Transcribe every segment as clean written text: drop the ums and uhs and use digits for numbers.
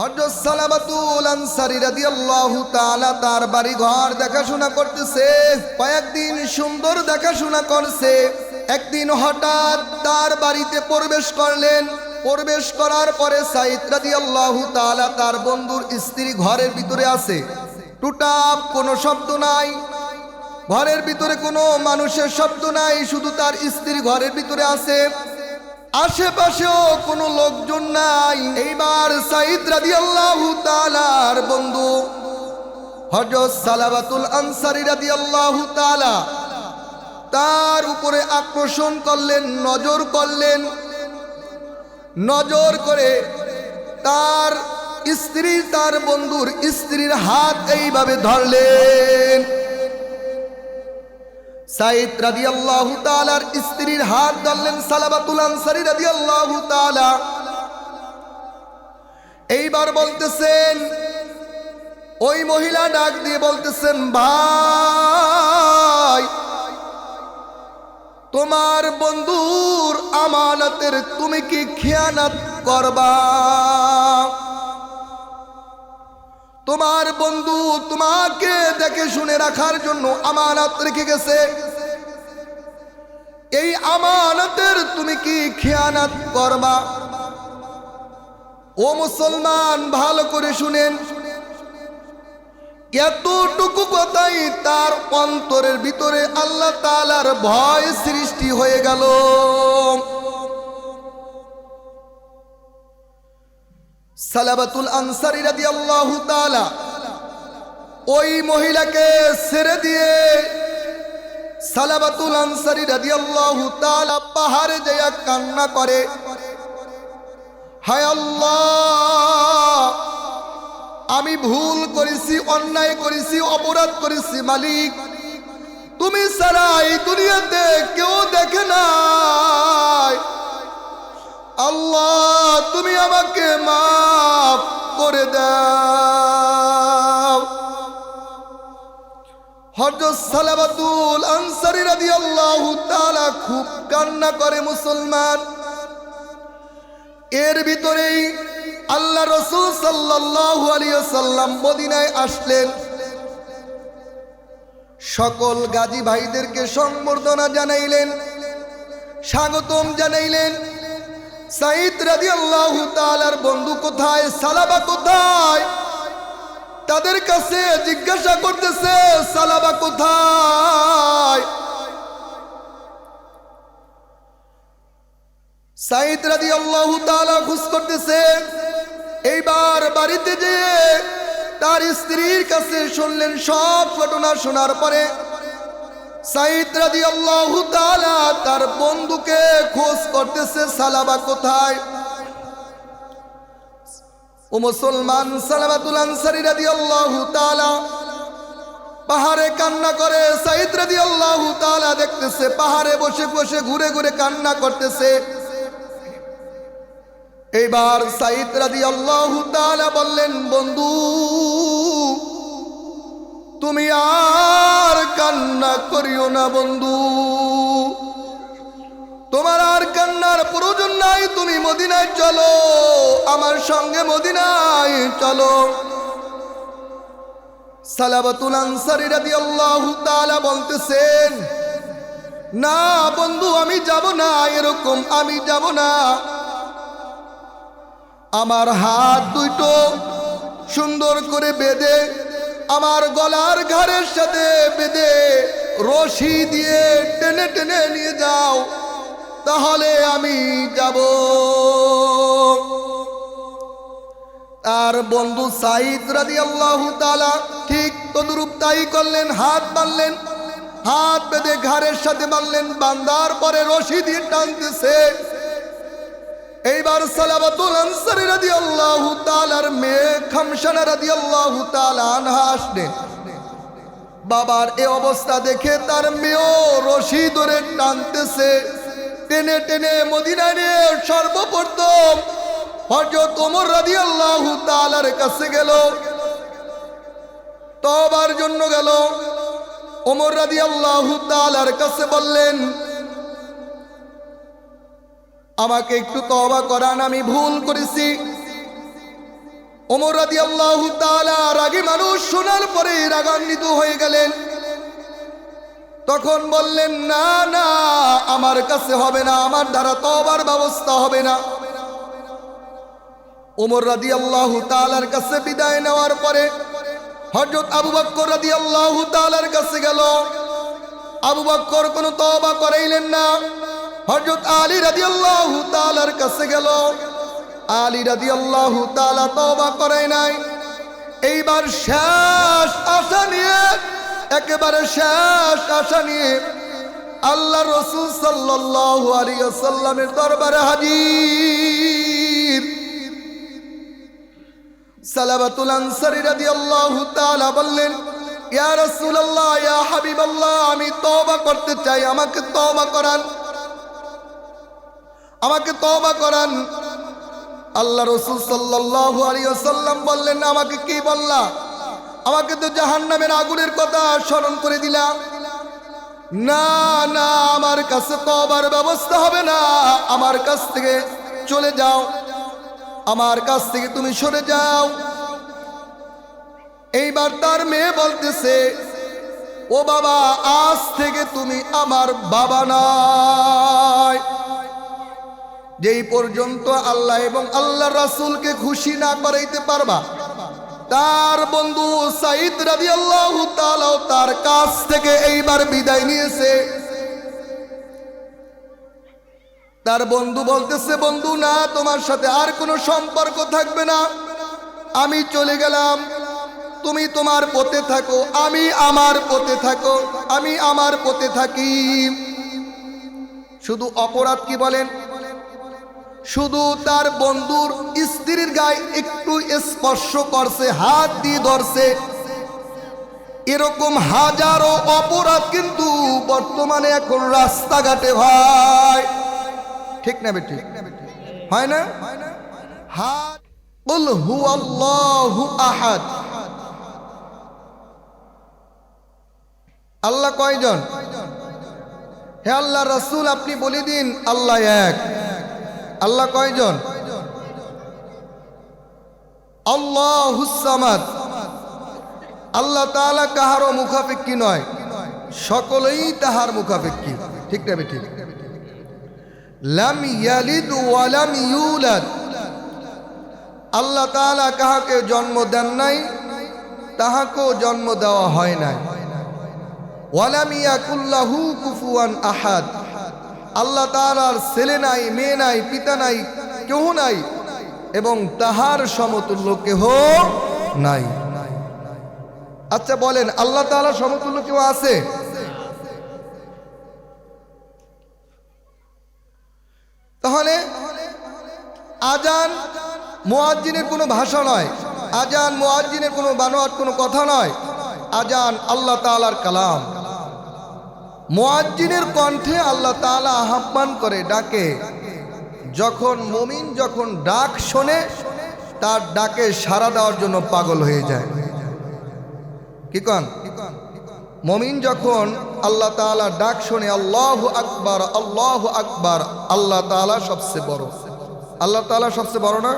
হযরত সালাবাতুল আনসারী রাদিয়াল্লাহু তাআলা তার বাড়ি ঘর দেখাশোনা করতেছে, কয়েকদিন সুন্দর দেখাশোনা করছে। একদিন হঠাৎ তার বাড়িতে প্রবেশ করলেন। প্রবেশ করার পরে সাইদ রাদিয়াল্লাহু তাআলা তার বন্ধুর স্ত্রী ঘরের ভিতরে আছে। টুটাপ কোনো শব্দ নাই, ঘরের ভিতরে কোনো মানুষের শব্দ নাই, শুধু তার স্ত্রী ঘরের ভিতরে আছে, আশেপাশেও কোনো লোকজন নাই। এইবার সাইদ রাদিয়াল্লাহু তাআলার বন্ধু হযরত সালাবাতুল আনসারী রাদিয়াল্লাহু তাআলা তার উপরে আকর্ষণ করলেন, নজর করলেন। নজর করে তার স্ত্রী, তার বন্ধুর স্ত্রীর হাত এইভাবে ধরলেন। সাইদ রাদিয়াল্লাহু তাআলার স্ত্রীর হাত ধরলেন সালাবাতুল আনসারী রাদিয়াল্লাহু তাআলা। এইবার বলতেছেন, ওই মহিলা ডাক দিয়ে বলতেছেন, ভাই, তোমার বন্ধুর আমানতের তুমি কি খেয়ানত করবা? তোমার বন্ধু তোমাকে দেখে শুনে রাখার জন্য আমানত রেখে গেছে, এই আমানতের তুমি কি খেয়ানত করবা? ও মুসলমান, ভালো করে শুনেন, এতটুকু কথাই তার অন্তরের ভিতরে আল্লাহ তাআলার ভয় সৃষ্টি হয়ে গেল। সালাবাতুল আনসারী রাদিয়াল্লাহু তাআলা ওই মহিলাকে ছেড়ে দিয়ে সালাবাতুল আনসারী রাদিয়াল্লাহু তাআলা পাহাড়ে যায়া কান্না করে, হায় আল্লাহ, আমি ভুল করেছি, অন্যায় করেছি, অপরাধ করেছি মালিক, তুমি ছাড়া এই দুনিয়াতে কেউ দেখে নাই, আল্লাহ তুমি আমাকে মাফ করে দাও। হযরত সালাবাতুল আনসারী রাদিয়াল্লাহু তাআলা খুব কান্না করে। মুসলমান, এর ভিতরেই আল্লাহ রাসূল সাল্লাল্লাহু আলাইহি ওয়াসাল্লাম মদিনায় আসলেন। সকল গাজী ভাইদেরকে সম্বর্ধনা জানাইলেন, স্বাগতম জানাইলেন। সাইদ রাদিয়াল্লাহু তাআলার বন্ধু কোথায়, সালাবা কোথায়, তাদের কাছে জিজ্ঞাসা করতেছে, সালাবা কোথায়? সাইদ রাদিয়াল্লাহু তাআলা খোঁজ করতেছে। এইবার বাড়িতে যেয়ে তার স্ত্রীর কাছে শুনলেন সব ঘটনা। শোনার পরে সাইদ রাদিয়াল্লাহু তাআলা তার বন্ধুকে খোঁজ করতেছে, সালাবা কোথায়? ও মুসলমান, সালাবাতুল আনসারী রাদিয়াল্লাহু তাআলা পাহাড়ে কান্না করে। সাইদ রাদিয়াল্লাহু তাআলা দেখতেছে পাহাড়ে বসে বসে ঘুরে ঘুরে কান্না করতেছে। এইবার সাইদ রাদিয়াল্লাহু তাআলা বললেন, বন্ধু, তুমি আর কান্না করিও না বন্ধু, তোমার আর কান্নার প্রয়োজন নাই, তুমি মদিনায় চলো, আমার সঙ্গে মদিনায় চলো। সালাবাতুল আনসারী রাদিয়াল্লাহু তাআলা বলতেছেন, না বন্ধু, আমি যাব না, এরকম আমি যাব না। আমার হাত দুটো সুন্দর করে বেঁধে, আমার গলার ঘাড়ের সাথে বেঁধে রশি দিয়ে টেনে টেনে নিয়ে যাও, তাহলে আমি যাব। তার বন্ধু সাইদ রাদিয়াল্লাহু তাআলা ঠিক তদরূপ তাই করলেন। হাত বাঁধলেন, হাত বেঁধে ঘাড়ের সাথে বাঁধলেন, বাঁধার পরে রশি দিয়ে টানতেছে। এইবার সালাবাতুল আনসারী রাদিয়াল্লাহু তাআলার মেয়ে খামসানা রাদিয়াল্লাহু তাআলা আনহা আসলেন। বাবার এই অবস্থা দেখে তার মেয়েও রশি ধরে টানতেছে, টেনে টেনে মদিনায় সর্বপ্রথম হযরত ওমর রাদিয়াল্লাহু তাআলার কাছে গেল, তওবার জন্য গেল। ওমর রাদিয়াল্লাহু তাআলার কাছে বললেন, আমাকে একটু তওবা করান, আমি ভুল করেছি। ওমর রাদিয়াল্লাহু তাআলা রাগী মানুষ শোনার পরে রাগান্বিত হয়ে গেলেন। তখন বললেন, না না, আমার কাছে হবে না, আমার দ্বারা তওবার ব্যবস্থা হবে না। ওমর রাদিয়াল্লাহু তাআলার কাছে বিদায় নেওয়ার পরে হযরত আবু বকর রাদিয়াল্লাহু তাআলার কাছে গেল। আবু বকর কোনো তওবা করাইলেন না। হযরত আলী রাদিয়াল্লাহু তাআলার কাছে গেল। আলী রাদিয়াল্লাহু তাআলা তওবা করায় নাই। এইবার শেষ আশা নিয়ে, একেবারে শেষ আশা নিয়ে আল্লাহ রাসূল সাল্লাল্লাহু আলাইহি ওয়াসাল্লামের দরবারে হাজির। সালাবাতুল আনসারী রাদিয়াল্লাহু তাআলা বললেন, ইয়া রাসূলুল্লাহ, ইয়া হাবিবাল্লাহ, আমি তওবা করতে চাই, আমাকে তওবা করান, আমাকে তওবা করান। আল্লাহ রাসূল সাল্লাল্লাহু আলাইহি ওয়াসাল্লাম বললেন, আমাকে কি বললা? আমাকে তো জাহান্নামের আগুনের কথা স্মরণ করে দিলা। না না, আমার কাছে তওবার ব্যবস্থা হবে না, আমার কাছ থেকে চলে যাও, আমার কাছ থেকে তুমি সরে যাও। এইবার তার মেয়ে বলতেছে, ও বাবা, আজ থেকে তুমি আমার বাবা নয়। যেই পর্যন্ত আল্লাহ এবং আল্লাহ রাসূলকে খুশি না করাইতে পারবা, তার বন্ধু সাঈদ রাদিয়াল্লাহু তাআলা তার কাছ থেকে এইবার বিদায় নিয়েছে। তার বন্ধু বলতেছে, বন্ধু না, তোমার সাথে আর কোনো সম্পর্ক থাকবে না, আমি চলে গেলাম, তুমি তোমার পথে থাকো, আমি আমার পথে থাকো, আমি আমার পথে থাকি। শুধু অপরাধ কি বলেন? শুধু তার বন্ধুর স্ত্রীর গায়ে একটু স্পর্শ করছে, হাত দিয়ে ধরছে। এরকম হাজারো অপরাধ কিন্তু বর্তমানে এখন রাস্তাঘাটে হয়, ঠিক না বেটি? হয় না? হাত কুল হুয়াল্লাহু আহাদ। আল্লাহ কয়জন? হে আল্লাহ রাসূল, আপনি বলে দিন আল্লাহ এক। আল্লাহ কয়জন? আল্লাহুস সামাদ। আল্লাহ তাআলা কাহারও মুখাপেক্ষী নয়, সকলেই তাহার মুখাপেক্ষী, ঠিক না বেটি? লাম ইয়ালিদ ওয়া লাম ইউলাদ। আল্লাহ তাআলা কাহাকে জন্ম দেন নাই, তাহাকেও জন্ম দেওয়া হয় নাই। ওয়া লাম ইয়াকুল লাহু কুফুয়ান আহাদ। আল্লাহ তাআলার ছেলে নাই, মেয়ে নাই, পিতা নাই, কেউ নাই, এবং তাহার সমতুল্য কেহ নাই। আচ্ছা বলেন, আল্লাহ তাআলার সমতুল্য কেউ আছে? তাহলে আজান মুয়াজ্জিনের কোনো ভাষা নয়, আজান মুয়াজ্জিনের কোনো বানোয়াট কোনো কথা নয়, আজান আল্লাহ তাআলার কালাম। মুয়াজ্জিনের কণ্ঠে আল্লাহ তাআলা আহ্বান করে, ডাকে। যখন মুমিন যখন ডাক শোনে, তার ডাকে সাড়া দেওয়ার জন্য পাগল হয়ে যায়। কি কন? মুমিন যখন আল্লাহ তাআলা ডাক শোনে, আল্লাহু আকবার, আল্লাহু আকবার, আল্লাহ তাআলা সবচেয়ে বড়, আল্লাহ তাআলা সবচেয়ে বড় না?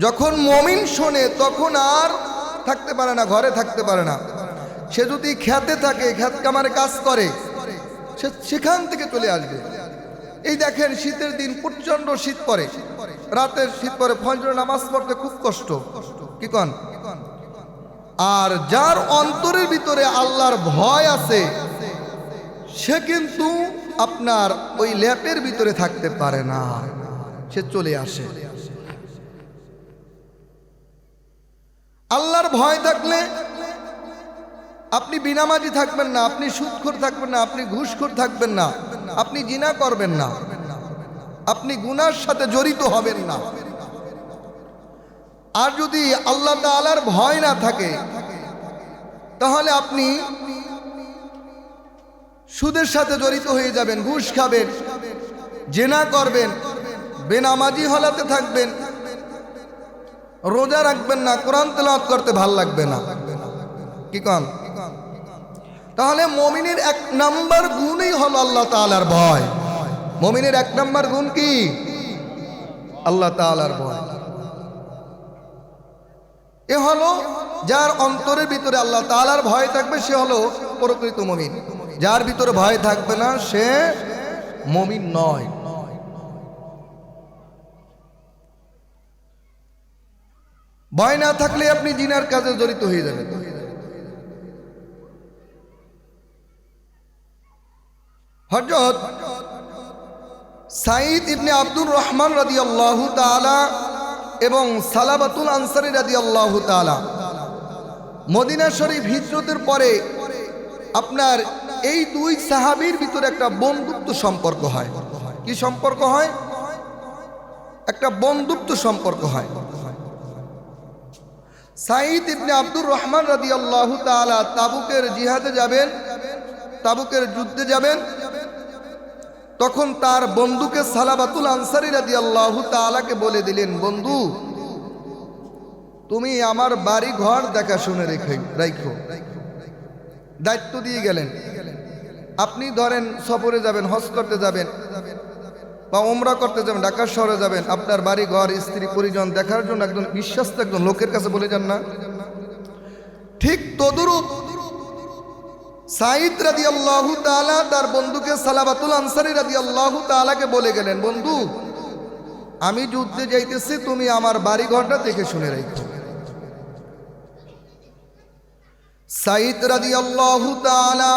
যখন মুমিন শোনে, তখন আর থাকতে পারে না, ঘরে থাকতে পারে না। সে যদি খেতে থাকে, খেত কামারে কাজ করে, সে সেখান থেকে চলে আসবে। এই দেখেন, শীতের দিন প্রচন্ড শীত পড়ে, রাতের শীত পড়ে, ফজর নামাজ পড়তে খুব কষ্ট। কি কন? আর যার অন্তরের ভিতরে আল্লাহর ভয় আছে, সে কিন্তু আপনার ওই ল্যাপের ভিতরে থাকতে পারে না, সে চলে আসে। আল্লাহর ভয় থাকলে আপনি বিনামাজি থাকবেন না, আপনি সুদখোর থাকবেন না, আপনি ঘুষখোর থাকবেন না, আপনি জিনা করবেন না, আপনি গুনার সাথে জড়িত হবেন না। আর যদি আল্লাহ তাআলার ভয় না থাকে, তাহলে আপনি সুদের সাথে জড়িত হয়ে যাবেন, ঘুষ খাবেন, জিনা করবেন, বেনামাজি হলাতে থাকবেন, রোজা রাখবেন না, কোরআন তেলাওয়াত করতে ভাল লাগবে না। কি কন? তাহলে মুমিনের এক নাম্বার গুণই হলো আল্লাহ তাআলার ভয়। মুমিনের এক নাম্বার গুণ কি? আল্লাহ তাআলার ভয়। এ হলো যার অন্তরের ভিতরে আল্লাহ তাআলার ভয় থাকবে, সে হলো প্রকৃত মুমিন। যার ভিতরে ভয় থাকবে না সে মুমিন নয়। ভয় না থাকলে আপনি জিনার কাজে জড়িত হয়ে যাবেন। হযরত সাঈদ ইবনে আব্দুর রহমান রাদিয়াল্লাহু তাআলা এবং সালাবাতুল আনসারী রাদিয়াল্লাহু তাআলা মদিনা শরীফ হিজরতের পরে আপনার এই দুই সাহাবীর ভিতরে একটা বন্ধুত্ব সম্পর্ক হয়। কি সম্পর্ক হয়? একটা বন্ধুত্ব সম্পর্ক হয়। সাঈদ ইবনে আব্দুর রহমান রাদিয়াল্লাহু তাআলা তাবুকের জিহাদে যাবেন, তাবুকের যুদ্ধে যাবেন। তখন তার বন্ধুকে সালাবাতুল আনসারী রাদিয়াল্লাহু তাআলাকে বলে দিলেন, বন্ধু তুমি আমার বাড়ি ঘর দেখাশুনে রাখো। দায়িত্ব দিয়ে গেলেন। আপনি ধরেন সফরে যাবেন, হজ করতে যাবেন বা উমরা করতে যাবেন, ঢাকা শহরে যাবেন, আপনার বাড়ি ঘর স্ত্রী পরিজন দেখার জন্য একজন বিশ্বস্ত একজন লোকের কাছে বলে যান না? ঠিক তদরূপ সাঈদ রাদিয়াল্লাহু তাআলা তার বন্ধুকে সালাবাতুল আনসারী রাদিয়াল্লাহু তাআলাকে বলে গেলেন, বন্ধু আমি যুদ্ধে যাইতেছি, তুমি আমার বাড়ি ঘরটা দেখে শুনে রাখো। সাঈদ রাদিয়াল্লাহু তাআলা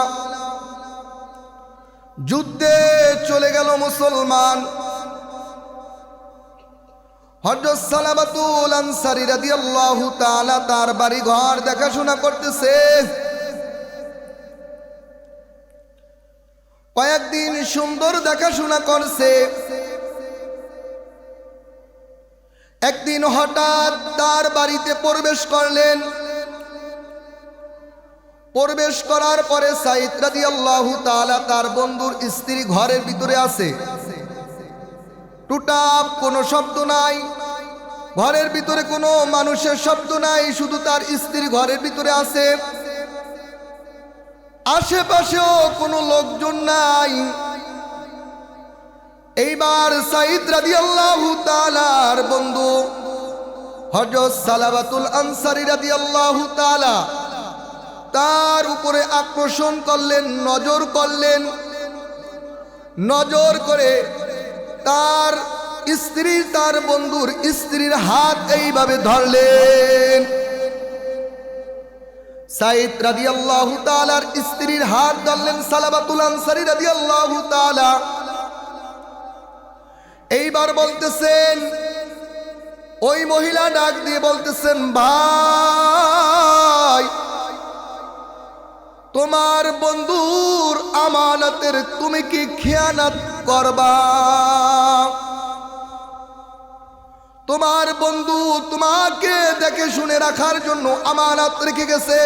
যুদ্ধে চলে গেল মুসলমান। হযরত সালাবাতুল আনসারী রাদিয়াল্লাহু তাআলা তার বাড়ি ঘর দেখাশোনা করতেছে। কয়েকদিন সুন্দর দেখাশোনা করছে। একদিন হঠাৎ তার বাড়িতে প্রবেশ করলেন। প্রবেশ করার পরে সাঈদ রাদিয়াল্লাহু তাআলা তার বন্ধুর স্ত্রী ঘরের ভিতরে আছে। টুটাপ কোনো শব্দ নাই, ঘরের ভিতরে কোনো মানুষের শব্দ নাই, শুধু তার স্ত্রী ঘরের ভিতরে আছে। আশেপাশেও কোনো লোকজন নাই। এইবার সাঈদ রাদিয়াল্লাহু তাআলার বন্ধু হযরত সালাবাতুল আনসারী রাদিয়াল্লাহু তাআলা তার উপরে আকর্ষণ করলেন, নজর করলেন। নজর করে তার স্ত্রী, তার বন্ধুর স্ত্রীর হাত এইভাবে ধরলেন। সাঈদ রাদিয়াল্লাহু তাআলার স্ত্রীর হাত ধরলেন সালাবাতুল আনসারী রাদিয়াল্লাহু তাআলা। এইবার বলতেছেন, ওই মহিলা ডাক দিয়ে বলতেছেন, ভাই তোমার বন্ধুর আমানতের তুমি কি খেয়ানত করবা? তোমার বন্ধু তোমাকে দেখে শুনে রাখার জন্য আমানত রেখে গেছে,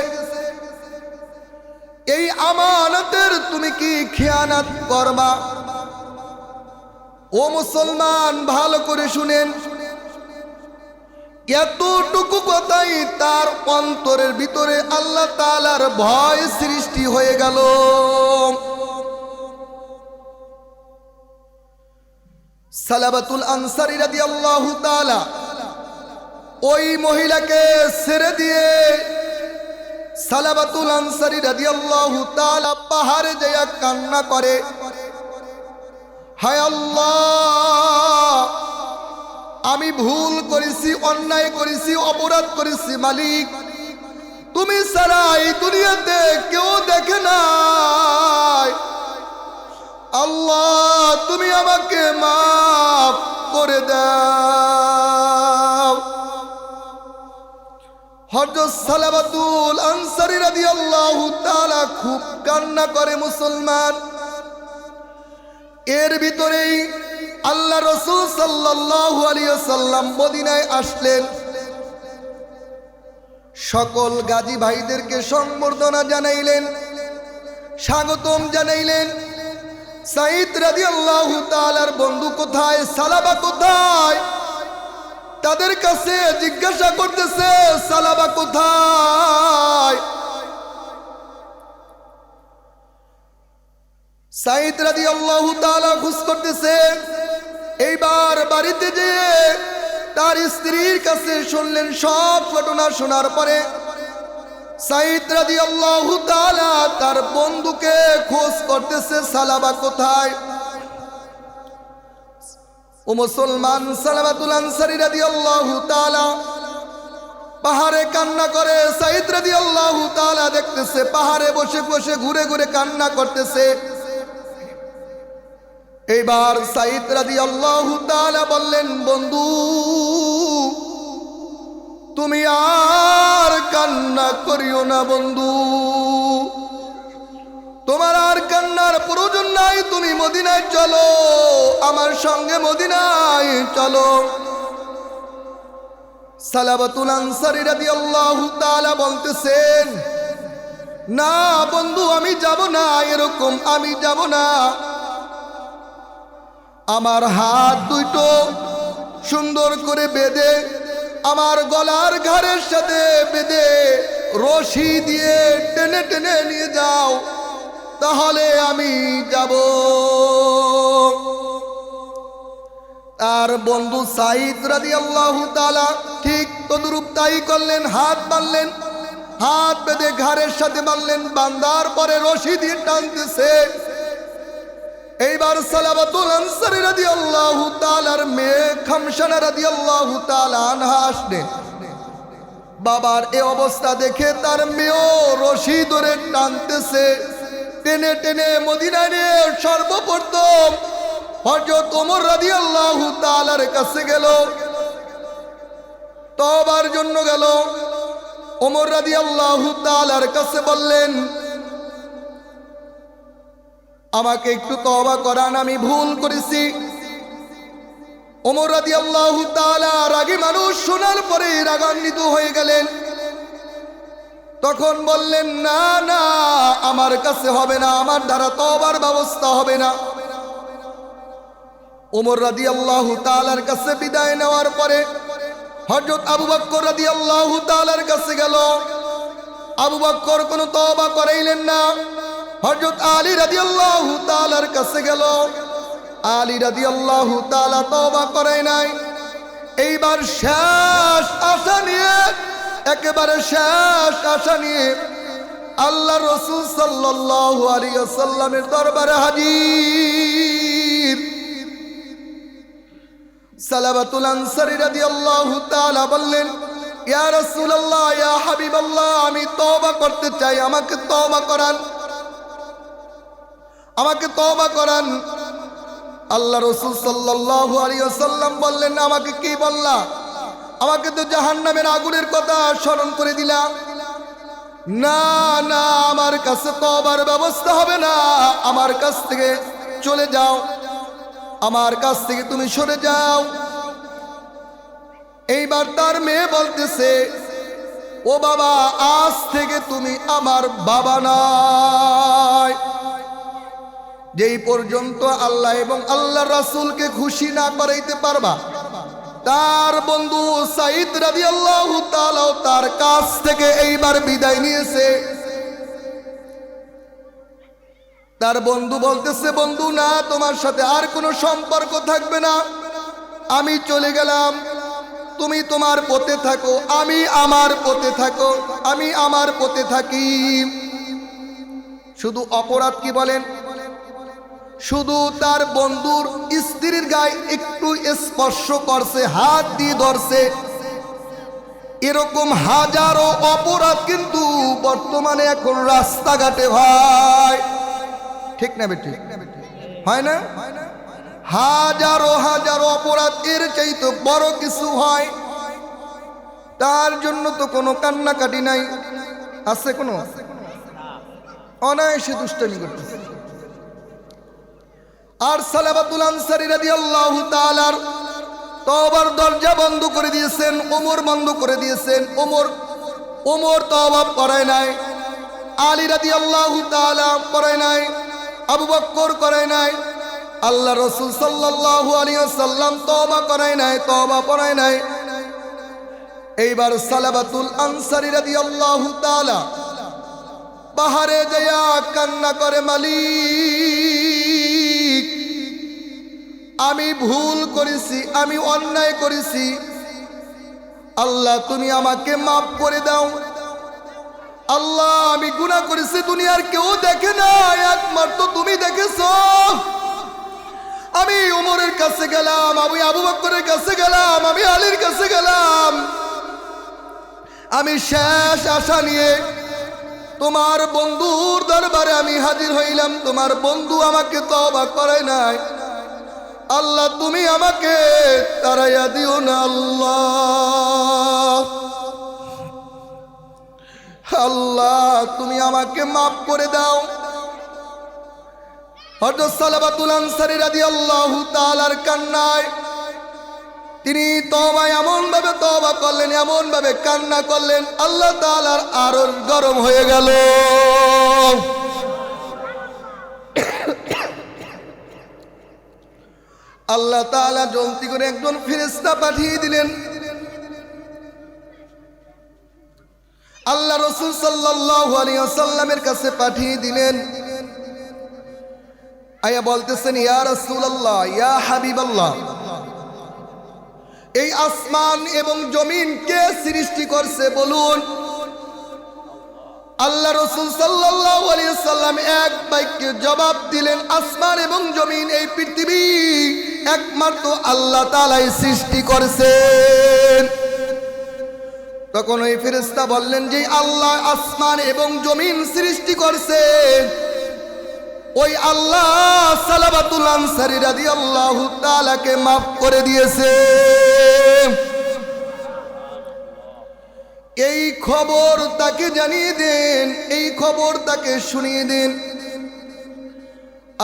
এই আমানতের তুমি কি খেয়ানত করবা? ও মুসলমান, ভালো করে শুনেন। এতটুকু কথাই তার অন্তরের ভিতরে আল্লাহ তাআলার ভয় সৃষ্টি হয়ে গেল। সালাবাতুল আনসারী রাদিয়াল্লাহু তাআলা ওই মহিলাকে ছেড়ে দিয়ে সালাবাতুল আনসারী রাদিয়াল্লাহু তাআলা পাহাড়ে যায়া কান্না করে, হায় আল্লাহ, আমি ভুল করেছি, অন্যায় করেছি, অপরাধ করেছি মালিক। তুমি ছাড়া এই দুনিয়াতে কেউ দেখে নাই। আল্লাহ তুমি আমাকে মাফ করে দাও। হযরত সালাবাতুল আনসারী রাদিয়াল্লাহু তাআলা খুব কান্না করে মুসলমান। এর ভিতরেই আল্লাহ রাসূল সাল্লাল্লাহু আলাইহি ওয়াসাল্লাম মদিনায় আসলেন। সকল গাজী ভাইদেরকে সম্বর্ধনা জানাইলেন, স্বাগতম জানাইলেন। সাঈদ রাদিয়াল্লাহু তাআলার বন্ধু কোথায়, সালাবা কোথায়, তাদের কাছে জিজ্ঞাসা করতেছে, সালাবা কোথায়? সাঈদ রাদিয়াল্লাহু তাআলা খোঁজ করতেছে। এইবার বাড়িতে যেয়ে তার স্ত্রীর কাছে শুনলেন। সব ঘটনা শোনার পরে সাইদ রাদিয়াল্লাহু তাআলা তার বন্ধুকে খোঁজ করতেছে, সালাবা কোথায়? ও মুসলমান, সালাবাতুল আনসারী রাদিয়াল্লাহু তাআলা পাহাড়ে কান্না করে। সাইদ রাদিয়াল্লাহু তাআলা দেখতেছে পাহাড়ে বসে বসে ঘুরে ঘুরে কান্না করতেছে। এইবার সাইদ রাদিয়াল্লাহু তাআলা বললেন, বন্ধু তুমি আর কান্না করিও না বন্ধু, তোমার আর কান্নার প্রয়োজন নাই, তুমি মদিনায় চলো, আমার সঙ্গে মদিনায় চলো। সালাবাতুল আনসারী রাদিয়াল্লাহু তাআলা বলতেছেন, না বন্ধু আমি যাব না, এরকম আমি যাব না। আমার হাত দুটো সুন্দর করে বেঁধে আমার গলার ঘাড়ের সাথে বেঁধে রশি দিয়ে টেনে টেনে নিয়ে যাও, তাহলে আমি যাব। তার বন্ধু সাইদ রাদিয়াল্লাহু তাআলা ঠিক তদরূপ তাই করলেন। হাত বাঁধলেন, হাত বেঁধে ঘাড়ের সাথে বাঁধলেন, বাঁধার পরে রশি দিয়ে টানতেছে। এইবার সালাবাতুল আনসারী রাদিয়াল্লাহু তাআলার মেয়ে খামসানা রাদিয়াল্লাহু তাআলা আনহা আসলেন। বাবার এই অবস্থা দেখে তার মেয়েও রশি ধরে টানতেছে, টেনে টেনে মদিনায় নিয়ে সর্বপ্রথম হযরত ওমর রাদিয়াল্লাহু তাআলার কাছে গেল, তওবার জন্য গেল। ওমর রাদিয়াল্লাহু তাআলার কাছে বললেন, আমাকে একটু তওবা করান, আমি ভুল করেছি। ওমর রাদিয়াল্লাহু তাআলা রাগী মানুষ, শোনার পরে রাগান্বিত হয়ে গেলেন। তখন বললেন, না না আমার কাছে হবে না, আমার দ্বারা তওবার ব্যবস্থা হবে না। ওমর রাদিয়াল্লাহু তাআলার কাছে বিদায় নেওয়ার পরে হযরত আবু বকর রাদিয়াল্লাহু তাআলার কাছে গেল। আবু বকর কোনো তওবা করাইলেন না। হযরত আলী রাদিয়াল্লাহু তাআলার কাছে গেল। আলী রাদিয়াল্লাহু তাআলা তওবা করাই নাই। এইবার শেষ আশা নিয়ে, একেবারে শেষ আশা নিয়ে আল্লাহ রাসূল সাল্লাল্লাহু আলাইহি ওয়াসাল্লামের দরবারে হাজির। সালাবাতুল আনসারী রাদিয়াল্লাহু তাআলা বললেন, ইয়া রাসূলুল্লাহ, ইয়া হাবিবাল্লাহ, আমি তওবা করতে চাই, আমাকে তওবা করান, আমাকে তওবা করান। আল্লাহ রাসূল সাল্লাল্লাহু আলাইহি ওয়াসাল্লাম বললেন, আমাকে কি বললা? আমাকে তো জাহান্নামের আগুনের কথা স্মরণ করে দিলা। না না আমার কাছে তওবার ব্যবস্থা হবে না, আমার কাছ থেকে চলে যাও, আমার কাছ থেকে তুমি সরে যাও। এইবার তার মেয়ে বলতেছে, ও বাবা, আজ থেকে তুমি আমার বাবা নয়, যেই পর্যন্ত আল্লাহ এবং আল্লাহর রাসূলকে খুশি না করাইতে পারবা। তার বন্ধু সাইদ রাদিয়াল্লাহু তাআলা তার কাছ থেকে এইবার বিদায় নিয়েছে। তার বন্ধু বলতেছে, বন্ধু না, তোমার সাথে আর কোনো সম্পর্ক থাকবে না, আমি চলে গেলাম, তুমি তোমার পথে থাকো, আমি আমার পথে থাকো, আমি আমার পথে থাকি। শুধু অপরাধ কি বলেন? শুধু তার বন্ধুর স্ত্রীর গায়ে একটু স্পর্শ করছে, হাত দিয়ে ধরছে। এরকম হাজারো অপরাধ কিন্তু বর্তমানে এখন রাস্তাঘাটে হয়, ঠিক না বেটি? হয় না? হাজারো হাজারো অপরাধ, এর চাইতে বড় কিছু হয়? তার জন্য তো কোনো কান্নাকাটি নাই, আছে কোনো? অনায়াসে দুষ্টামি করতেছে। আর সালাবাতুল আনসারী রাদিয়াল্লাহু তাআলার তওবার দরজা বন্ধ করে দিয়েছেন, ওমর বন্ধ করে দিয়েছেন। ওমর তওবা করায় নাই, আলী রাদিয়াল্লাহু তাআলা করায় নাই, আবু বকর করায় নাই, আল্লাহ রাসূল সাল্লাল্লাহু আলাইহি ওয়াসাল্লাম তওবা করায় নাই, তওবা পড়ায় নাই। এইবার সালাবাতুল আনসারী রাদিয়াল্লাহু তাআলা পাহাড়ে যায়া কান্না করে, মালিক আমি ভুল করেছি, আমি অন্যায় করেছি, আল্লাহ তুমি আমাকে মাফ করে দাও। আল্লাহ আমি গুনাহ করেছি, দুনিয়ার কেউ দেখে না, একমাত্র তুমি দেখেছো। আমি ওমরের কাছে গেলাম, আমি আবু বকরের কাছে গেলাম, আমি আলীর কাছে গেলাম, আমি শেষ আশা নিয়ে তোমার বন্ধুর দরবারে আমি হাজির হইলাম। তোমার বন্ধু আমাকে তওবা করায় নাই। আল্লাহ তুমি আমাকে তাড়াইয়া দিও না। আল্লাহ আল্লাহ তুমি আমাকে মাফ করে দাও। হযরত সালাবাতুল আনসারী রাদিয়াল্লাহু তাআলার কান্নায় তিনি তওবা এমন ভাবে তওবা করলেন, এমন ভাবে কান্না করলেন, আল্লাহ তাআলার আরশ গরম হয়ে গেল। আল্লাহ তাআলা জলদি করে একজন ফেরেশতা পাঠিয়ে দিলেন। আল্লাহ রাসূল সাল্লাল্লাহু আলাইহি ওয়াসাল্লামের কাছে পাঠিয়ে দিলেন। আয়া বলতেছেন, ইয়া রাসূলুল্লাহ, ইয়া হাবিবাল্লাহ, এই আসমান এবং জমিন কে সৃষ্টি করছে বলুন? আল্লাহ রাসূল সাল্লাল্লাহু আলাইহি ওয়াসাল্লাম এক বাক্যে জবাব দিলেন, আসমান এবং জমিন, এই পৃথিবী একমাত্র আল্লাহ তাআলাই সৃষ্টি করেছেন। তখন ওই ফেরেশতা বললেন যে আল্লাহ আসমান এবং জমিন সৃষ্টি করছে, ওই আল্লাহ সালাবাতুল আনসারী রাদিয়াল্লাহু তাআলাকে মাফ করে দিয়েছে। এই খবর তাকে জানিয়ে দেন, এই খবর তাকে শুনিয়ে দিন।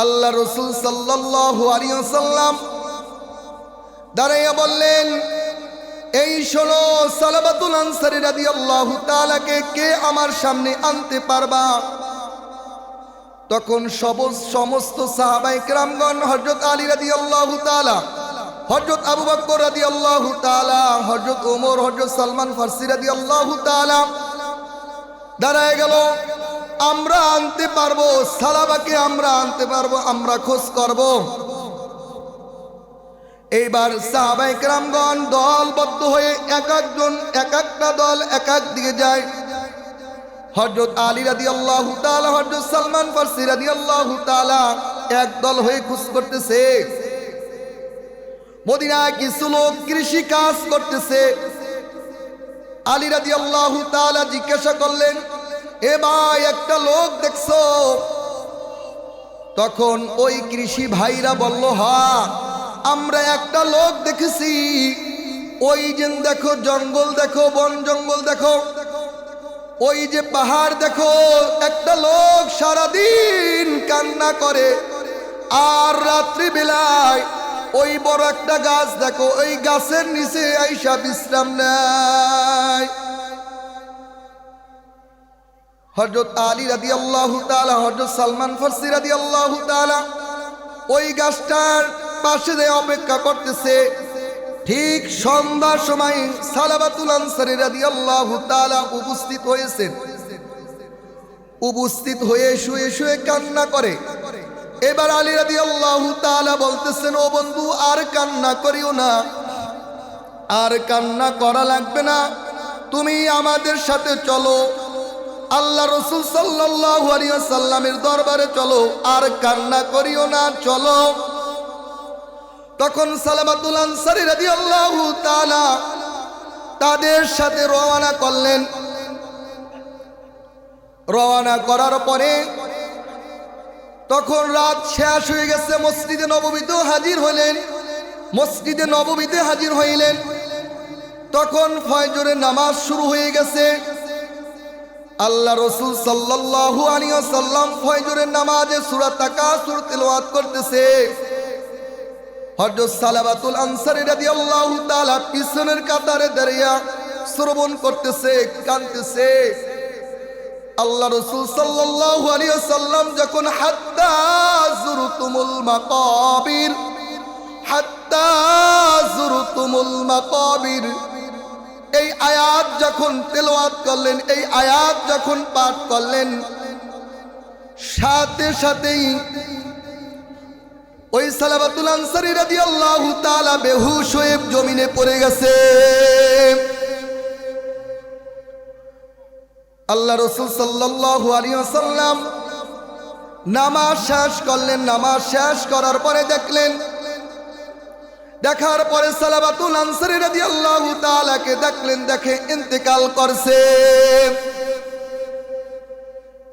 আল্লাহ রাসূল সাল্লাল্লাহু আলাইহি ওয়াসাল্লাম দাঁড়াইয়া বললেন, এই শোনো সালাবাতুল আনসারী রাদিয়াল্লাহু তাআলাকে কে আমার সামনে আনতে পারবা? তখন সমস্ত সাহাবায়ে কেরামগণ, হযরত আলী রাদিয়াল্লাহু তাআলা, হযরত আবু বকর রাদিয়াল্লাহু তাআলা, হযরত ওমর, হযরত সালমান ফারসি রাদিয়াল্লাহু তাআলা দাঁড়ায় গেল। আমরা আনতে পারবো, সালাবাকে আমরা আনতে পারবো, আমরা খোঁজ করব। এইবার সাহাবায়ে কেরামগণ দলবদ্ধ হয়ে এক একজন এক একটা দল এক এক দিকে যায়। হযরত আলী রাদিয়াল্লাহু তাআলা, হযরত সালমান ফারসি রাদিয়াল্লাহু তাআলা এক দল হয়ে খোঁজ করতেছে। মদিনায় কিছু লোক কৃষি কাজ করতেছে। আলী রাদিয়াল্লাহু তাআলা জিজ্ঞাসা করলেন, এ ভাই একটা লোক দেখছো? তখন ওই কৃষি ভাইরা বলল, হ্যাঁ আমরা একটা লোক দেখেছি। ওই যে দেখো জঙ্গল দেখো, বন জঙ্গল দেখো, ওই যে পাহাড় দেখো, একটা লোক সারাদিন কান্না করে, আর রাত্রি বেলায় ওই বড় একটা গাছ দেখো, ওই গাছের নিচে আইসা বিশ্রাম নেয়। হযরত আলী রাদিয়াল্লাহু তাআলা, হযরত সালমান ফারসি রাদিয়াল্লাহু তাআলা ওই গাছটার পাশে যে অপেক্ষা করতেছে। ঠিক সন্ধ্যার সময় সালাবাতুল আনসারী রাদিয়াল্লাহু তাআলা উপস্থিত হয়েছেন। উপস্থিত হয়ে শুয়ে শুয়ে কান্না করে। এবার আলী রাদিয়াল্লাহু তাআলা বলতেছেন, ও বন্ধু আর কান্না করিও না, আর কান্না করা লাগবে না, তুমি আমাদের সাথে চলো, আল্লাহ রাসূল সাল্লাল্লাহু আলাইহি ওয়াসাল্লামের দরবারে চলো, আর কান্না করিও না, চলো। তখন সালাবাতুল আনসারী রাদিয়াল্লাহু তাআলা তাদের সাথে রওনা করলেন। রওনা করার পরে তখন রাত শেষ হয়ে গেছে। মসজিদে নববীতে হাজির হলেন, মসজিদে নববীতে হাজির হইলেন। তখন ফজরের নামাজ শুরু হয়ে গেছে। আল্লাহ রাসূল সাল্লাল্লাহু আলাইহি ওয়াসাল্লাম ফজরের নামাজে সূরা তাকাসুর তিলাওয়াত করতেছে। হযরত সালাবাতুল আনসারী রাদিয়াল্লাহু তাআলা পিছনের কাতারে দাঁড়িয়ে শ্রবণ করতেছে, কাঁদতেছে। আল্লাহ রাসূল সাল্লাল্লাহু আলাইহি ওয়াসাল্লাম যখন হাত্তা যুরতুমুল মাকাবির, হাত্তা যুরতুমুল মাকাবির, এই আয়াত যখন তেলাওয়াত করলেন, এই আয়াত যখন পাঠ করলেন, সাথে সাথেই ওই সালাবাতুল আনসারী রাদিয়াল্লাহু তাআলা বেহুশ হয়ে জমিনে পড়ে গেছে। আল্লাহ রাসূল সাল্লাল্লাহু আলাইহি ওয়াসাল্লাম নামাজ শেষ করলেন। নামাজ শেষ করার পরে দেখার পরে সালাবাতুল আনসারী রাদিয়াল্লাহু তাআলাকে দেখলেন, দেখে ইন্তেকাল করছে।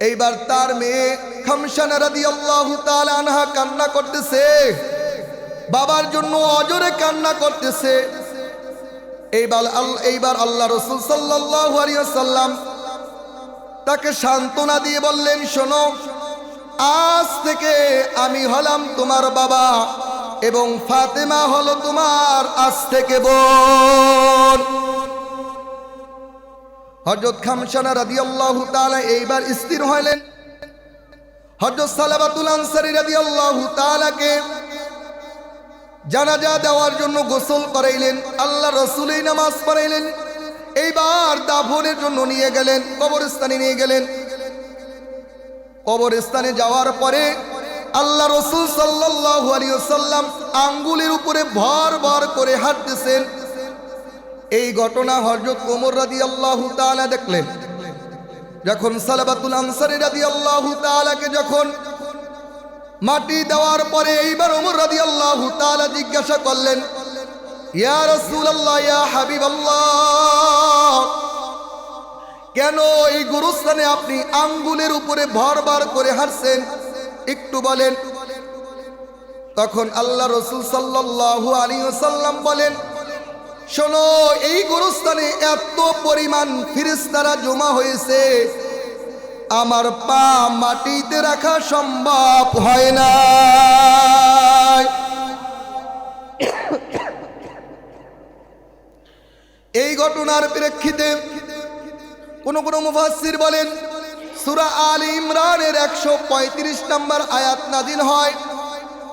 এইবার তার মেয়ে খামসানা রাদিয়াল্লাহু তাআলা আনহা কান্না করতেছে, বাবার জন্য অজরে কান্না করতেছে। এইবার আল্লাহ রাসূল সাল্লাল্লাহু আলাইহি ওয়াসাল্লাম তাকে সান্ত্বনা দিয়ে বললেন, শোনো, আজ থেকে আমি হলাম তোমার বাবা এবং ফাতেমা হলো তোমার আজ থেকে বোন। হযরত খামসানা রাদিয়াল্লাহু তাআলা এইবার স্থির হলেন। হযরত সালাবাতুল আনসারী রাদিয়াল্লাহু তাআলাকে জানাজা দেওয়ার জন্য গোসল করাইলেন, আল্লাহ রাসূলই নামাজ পড়াইলেন। এইবার দাফনের জন্য নিয়ে গেলেন, কবরস্থানে নিয়ে গেলেন। কবরস্থানে যাওয়ার পরে আল্লাহ রাসূল সাল্লাল্লাহু আলাইহি ওয়াসাল্লাম আঙ্গুলের উপরে ভর ভর করে হাঁটতেছেন। এই ঘটনা হযরত ওমর রাদিয়াল্লাহু তাআলা দেখলেন। যখন সালাবাতুল আনসারী রাদিয়াল্লাহু তাআলাকে যখন মাটি দেওয়ার পরে এইবার ওমর রাদিয়াল্লাহু তাআলা জিজ্ঞাসা করলেন, ইয়া রাসূলুল্লাহ, ইয়া হাবিবাল্লাহ, কেন এই গুরুস্থানে আপনি আঙ্গুলের উপরে ভরবার করে হাঁটছেন, একটু বলেন। তখন আল্লাহ রাসূল সাল্লাল্লাহু আলাইহি ওয়াসাল্লাম বলেন, শোনো, এই গুরুস্থানে এত পরিমাণ ফেরেশতারা জমা হয়েছে, আমার পা মাটিতে রাখা সম্ভব হয় না। এই ঘটনার প্রেক্ষিতে কোন মুফাসসির বলেন, সূরা আলে ইমরানের 135 নম্বর আয়াত নাযিল হয়,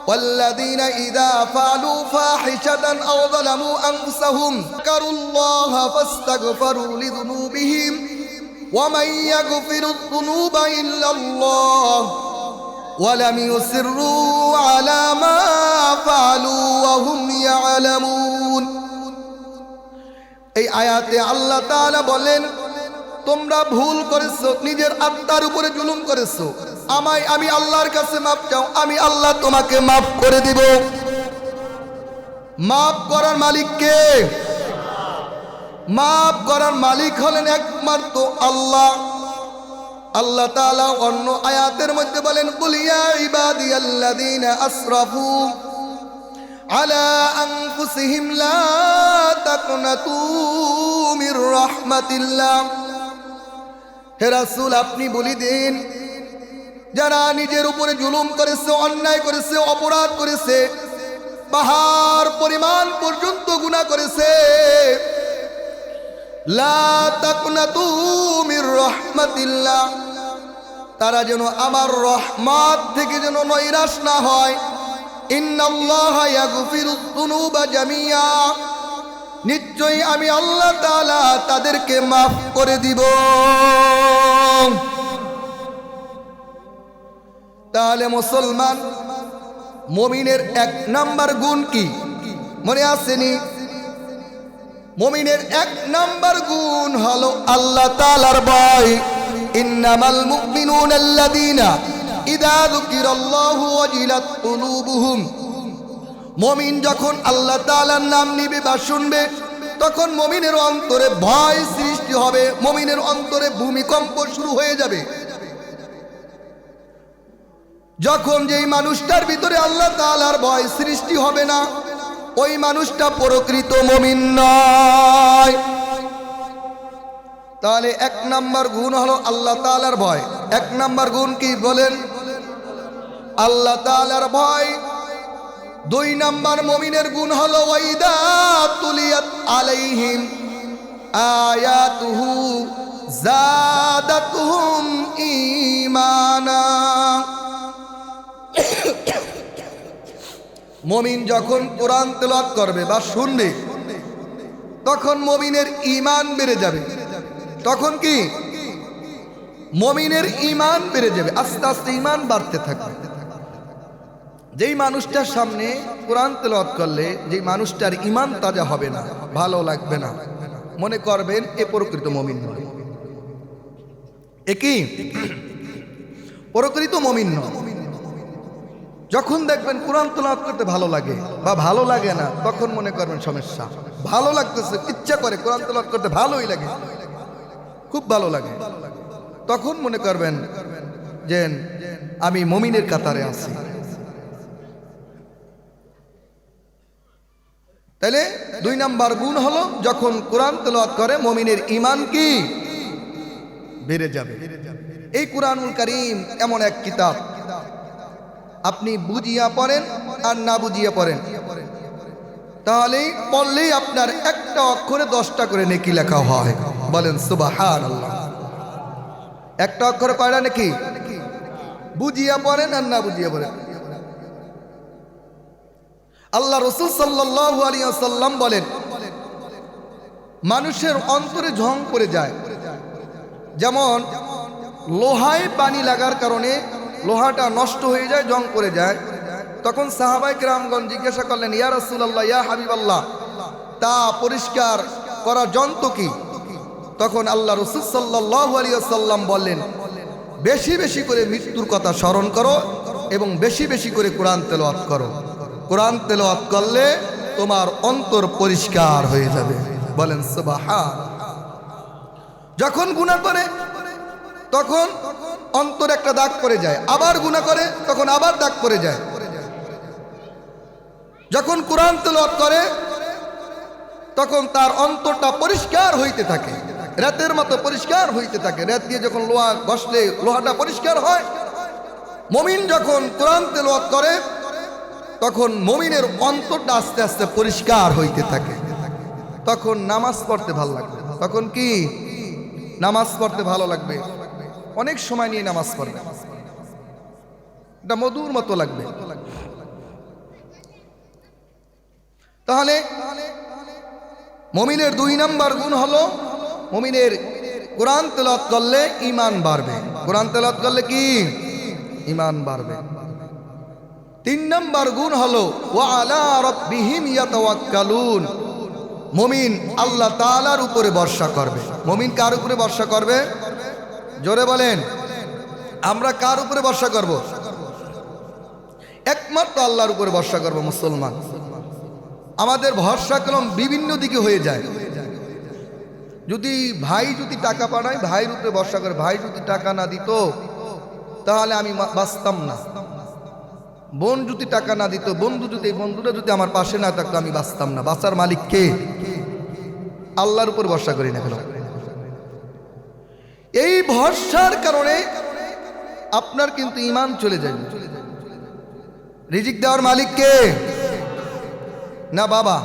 ওয়াল্লাযীনা ইযা ফাআলু ফাহিশাতান আও যালামু আনফুসাহুম যাকারুল্লাহা ফাস্তাগফিরু লিযুনুবিহিম ওয়া মান ইয়াগফিরুয যুনুবা ইল্লাল্লাহ ওয়া লাম ইউসিররু আলা মা ফাআলু ওয়া হুম ইয়ালামুন। এই আয়াতে আল্লাহ তাআলা বলেন, তোমরা ভুল করেছো, নিজের আত্মার উপরে জুলুম করেছো, আমি আল্লাহর কাছে মাফ চাও, আমি আল্লাহ তোমাকে মাফ করে দিব। মাফ করার মালিক কে? মাফ করার মালিক হলেন একমাত্র আল্লাহ। আল্লাহ তাআলা অন্য আয়াতের মধ্যে বলেন, কুল ইয়া ইবাদিয়াল্লাযীনা আসরাফু আলা আনফুসিহিম লা তাকনাতু মির রাহমাতিল্লাহ। হে রাসূল, আপনি বলে দিন, যারা নিজের উপরে জুলুম করেছে, অন্যায় করেছে, অপরাধ করেছে, পাহাড় পরিমাণ পর্যন্ত গুনাহ করেছে, লা তাকনাতু মির রাহমাতিল্লাহ, তারা যেন আমার রহমত থেকে যেন নৈরাশ না হয়। ইন্নাল্লাহা ইয়াগফিরুয যুনুবা জামিয়া, নিশ্চয়ই আমি আল্লাহ তাআলা তাদেরকে মাফ করে দিব। তাহলে মুসলমান মুমিনের 1 নাম্বার গুণ কি মনে আসেনি? মুমিনের 1 নাম্বার গুণ হলো আল্লাহ তাআলার ভয়। ইন্নামাল মুমিনুনা আল্লাযীনা ইযা যুকিরাল্লাহু ওয়াজিলাত কুলুবুহুম। মুমিন যখন আল্লাহ তাআলার নাম নিবে বা শুনবে, তখন মুমিনের অন্তরে ভয় সৃষ্টি হবে, মুমিনের অন্তরে ভূমিকম্প শুরু হয়ে যাবে। যখন যেই মানুষটার ভিতরে আল্লাহ তাআলার ভয় সৃষ্টি হবে না, ওই মানুষটা প্রকৃত মুমিন নয়। তাহলে 1 নাম্বার গুণ হলো আল্লাহ তাআলার ভয়। 1 নাম্বার গুণ কি বলেন? আল্লাহ তাআলার ভয়। 2 নাম্বার মুমিনের গুণ হলো ওয়াইদা তুলিয়াত আলাইহিম আয়াতুহু যাদাতুহুম ঈমানা। মুমিন যখন কোরআন তেলাওয়াত করবে বা শুনবে, তখন মুমিনের ঈমান বেড়ে যাবে। তখন কি? মুমিনের ঈমান বেড়ে যাবে, আস্তে আস্তে ঈমান বাড়তে থাকবে। যেই মানুষটার সামনে কোরআন তেলাওয়াত করলে যেই মানুষটার ঈমান তাজা হবে না, ভালো লাগবে না, মনে করবেন এ প্রকৃত মুমিন নয়। একই প্রকৃত মুমিন নয়। যখন দেখবেন কোরআন তেলাওয়াত করতে ভালো লাগে বা ভালো লাগে না, তখন মনে করবেন সমস্যা। ভালো লাগতেছে, ইচ্ছা করে কোরআন তেলাওয়াত করতে, ভালোই লাগে, খুব ভালো লাগে, তখন মনে করবেন যে আমি মুমিনের কাতারে আছি। তাহলে 2 নাম্বার গুণ হলো যখন কোরআন তেলাওয়াত করে মুমিনের ঈমান কি বেড়ে যাবে। এই কোরআনুল কারীম এমন এক কিতাব, আপনি বুঝিয়া পড়েন আর না বুঝিয়া পড়েন, তাহলেই পড়লেই আপনার একটা অক্ষরে 10টা করে নেকি লেখা হয়। বলেন সুবহানাল্লাহ। একটা অক্ষরে কয়টা নেকি? বুঝিয়া পড়েন আর না বুঝিয়া পড়েন। আল্লাহ রাসূল সাল্লাল্লাহু আলাইহি ওয়াসাল্লাম বলেন, মানুষের অন্তরে ঝং পড়ে যায়, যেমন লোহায় পানি লাগার কারণে লোহাটা নষ্ট হয়ে যায়, জং পড়ে যায়। তখন সাহাবায়ে কেরামগণ জিজ্ঞাসা করলেন, ইয়া রাসূলুল্লাহ, ইয়া হাবিবাল্লাহ, তা পরিষ্কার করার যন্ত্র কি? তখন আল্লাহ রাসূল সাল্লাল্লাহু আলাইহি ওয়াসাল্লাম বললেন, বেশি বেশি করে মৃত্যুর কথা স্মরণ করো এবং বেশি বেশি করে কোরআন তেলাওয়াত করো। কোরআন তেলাওয়াত করলে তোমার অন্তর পরিষ্কার হয়ে যাবে। বলেন সুবহান। যখন গুনাহ করে তখন অন্তর একটা দাগ পড়ে যায়, আবার গুনাহ করে তখন আবার দাগ পড়ে যায়। যখন কোরআন তেলাওয়াত করে তখন তার অন্তরটা পরিষ্কার হইতে থাকে, রাতের মতো পরিষ্কার হইতে থাকে। রাত দিয়ে যখন লোহা ঘষলে লোহাটা পরিষ্কার হয়। মুমিন যখন কোরআন তেলাওয়াত করে তখন মুমিনের অন্তরটা আস্তে আস্তে পরিষ্কার হইতে থাকে। তখন নামাজ পড়তে ভালো লাগবে। তখন কি? নামাজ পড়তে ভালো লাগবে, অনেক সময় নিয়ে নামাজ পড়বে, এটা মধুর মতো লাগবে। তাহলে মুমিনের 2 নাম্বার গুণ হলো মুমিনের কোরআন তেলাওয়াত করলে ঈমান বাড়বে। কোরআন তেলাওয়াত করলে কি? ঈমান বাড়বে। 3 নাম্বার গুণ হলো ওয়া আলা রাব্বিহিম ইয়াতাওয়াক্কালুন। মুমিন আল্লাহ তাআলার উপরে ভরসা করবে। মুমিন কার উপরে ভরসা করবে? জোরে বলেন। আমরা কার উপরে ভরসা করব? একমাত্র আল্লাহর উপরে ভরসা করব মুসলমান। আমাদের ভরসা কলম বিভিন্ন দিকে হয়ে যায়। যদি ভাই যদি টাকা পাঠায়, ভাইয়ের উপরে ভরসা করে, ভাই যদি টাকা না দিত তাহলে আমি বাঁচতাম না। বোন যদি টাকা না দিত, বন্ধুটা যদি আমার পাশে না থাকতো, আমি বাঁচতাম না। বাঁচার মালিক কে? আল্লাহর উপর ভরসা করি না কেন? এই ভরসার কারণে আপনার কিন্তু ঈমান চলে যায়। রিজিক দেওয়ার মালিক কে? না বাবা।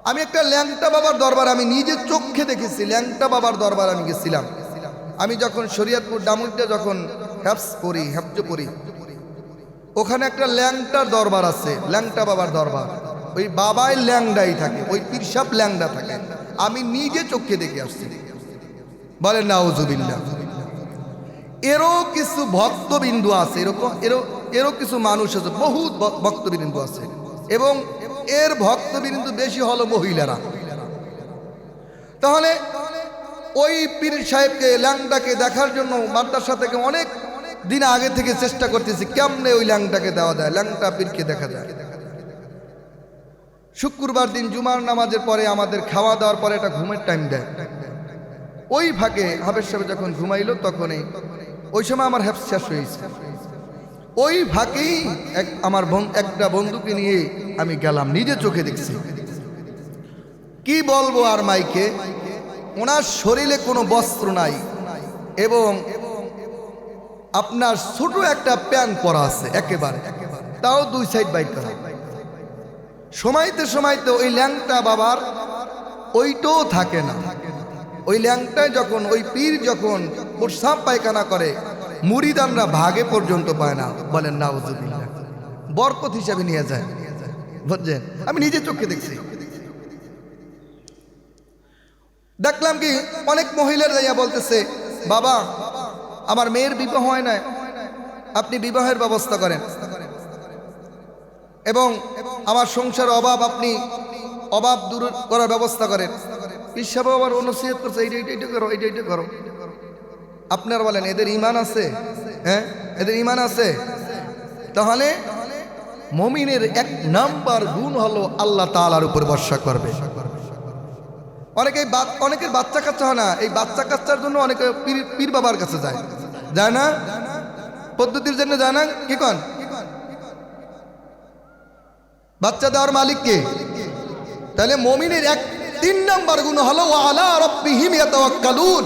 আমি একটা ল্যাংটা বাবার দরবার আমি নিজে চোখে দেখেছি। ল্যাংটা বাবার দরবার আমি গেছিলাম। আমি যখন শরীয়তপুর ডামুরিয়া যখন হেফজ পড়ি, ওখানে একটা ল্যাংটার দরবার আছে, ল্যাংটা বাবার দরবার। ওই বাবাই ল্যাংডাই থাকে, ওই পীর সাহেব ল্যাংডা থাকে। আমি নিজে চোখে দেখে আসছি। বলেন নাউজুবিল্লাহ। এরও কিছু ভক্তবিন্দু আছে, এরও কিছু মানুষ আছে, বহুত ভক্তবিন্দু আছে, এবং এর ভক্তবিন্দু বেশি হলো মহিলারা। তাহলে ওই পীর সাহেবকে ল্যাংটাকে দেখার জন্য মাদ্রাসা থেকে অনেক দিন আগে থেকে চেষ্টা করতেছি কেমনে ওই ল্যাংটাকে দেওয়া যায়, ল্যাংটা পীরকে দেখা যায়। শুক্রবার দিন জুমার নামাজের পরে আমাদের খাওয়া দাওয়ার পরে একটা ঘুমের টাইম দেয়। ওই ফাঁকে হাফেজ সাহেব যখন ঘুমাইলো তখনই ওই সময় আমার হেফজ শেষ হয়েছে। ওই ফাঁকেই আমার একটা বন্ধুকে নিয়ে আমি গেলাম, নিজে চোখে দেখছি। কি বলবো আর মাইকে, ওনার শরীরে কোনো বস্ত্র নাই এবং আপনার ছোট একটা প্যান্ট পরা আছে একেবারে, তাও 2 সাইড বাইক করা। সময়তে ওই ল্যাংটা বাবার ওইটাও থাকে না। ওই ল্যাংটায় যখন ওই পীর যখন প্রস্রাব পায়খানা করে, মুরিদানরা ভাগে পর্যন্ত পায় না। বলেন নাউজুবিল্লাহ। বরকত হিসাবে নিয়ে যায়, বুঝছেন? আমি নিজে চোখে দেখছি। দেখলাম কি অনেক মহিলার যাইয়া বলতেছে, বাবা আমার মেয়ের বিবাহ হয় না, আপনি বিবাহের ব্যবস্থা করেন, এবং আমার সংসার অভাব, আপনি অভাব দূর করার ব্যবস্থা করেন। পিসাব আবার অনুসিয়ত করছে, এইটা করো, এইটা করো। আপনারা বলেন এদের ঈমান আছে? হ্যাঁ, এদের ঈমান আছে? তাহলে মুমিনের এক নাম্বার গুণ হলো আল্লাহ তাআলার উপর ভরসা করবে। অনেকের বাচ্চা কাচ্চা হয় না, এই বাচ্চা কাচ্চার জন্য অনেকে পীর বাবার কাছে যায় না, পদ্ধতির জন্য যায় না। কি কন? বাচ্চা দেওয়ার মালিক কে? তাহলে মুমিনের 3 নাম্বার গুণ হলো ওয়া আলা রাব্বিহিম ইয়াতাওয়াক্কালুন।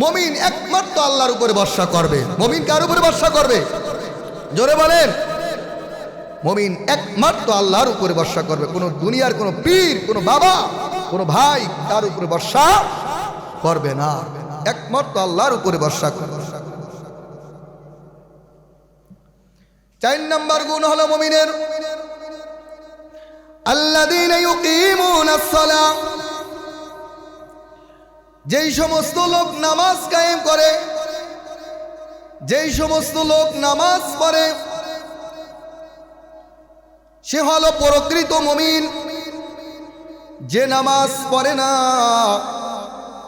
মুমিন একমাত্র আল্লাহর উপরে ভরসা করবে। মুমিন কার উপরে ভরসা করবে? জোরে বলেন। মুমিন একমাত্র আল্লাহর উপরে ভরসা করবে। কোনো দুনিয়ার কোনো পীর, কোনো বাবা, কোনো ভাই তার উপরে ভরসা করবে না, একমাত্র আল্লাহর উপরে ভরসা করবে। 4 নাম্বার গুণ হলো মুমিনের আল্লাযীনা ইউকিমুনাস সালাহ। যেই সমস্ত লোক নামাজ কায়েম করে, যেই সমস্ত লোক নামাজ পড়ে, সে হলো প্রকৃত মুমিন। যে নামাজ পড়ে না,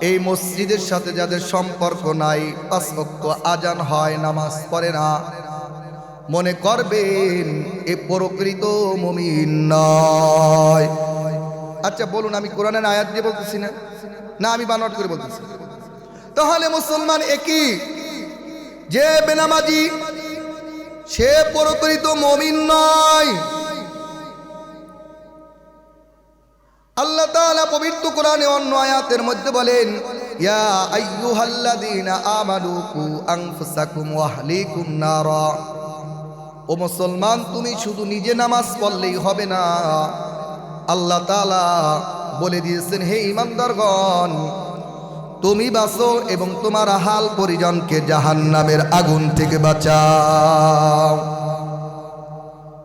এই মসজিদের সাথে যাদের সম্পর্ক নাই, 5 ওয়াক্ত আজান হয়, নামাজ পড়ে না, মনে করবেন এ প্রকৃত মুমিন নয়। আচ্ছা বলুন, আমি কোরআনের আয়াত দিয়ে বলতেছি না, না আমি বানোয়াট করে বলতেছি? তাহলে মুসলমান একই, যে বেনামাজি সে প্রকৃত মুমিন নয়। আল্লাহ তাআলা পবিত্র কোরআনে অন্য আয়াতের মধ্যে বলেন, ইয়া আইয়ুহাল্লাযীনা আমানু কু আনফুসাকুম ওয়া আহলিকুম নারা। ও মুসলমান, তুমি শুধু নিজে নামাজ পড়লেই হবে না, আল্লাহ তাআলা বলে দিয়েছেন, হে ঈমানদারগণ, তুমি বাঁচো এবং তোমার আহাল পরিজনকে জাহান্নামের আগুন থেকে বাঁচাও।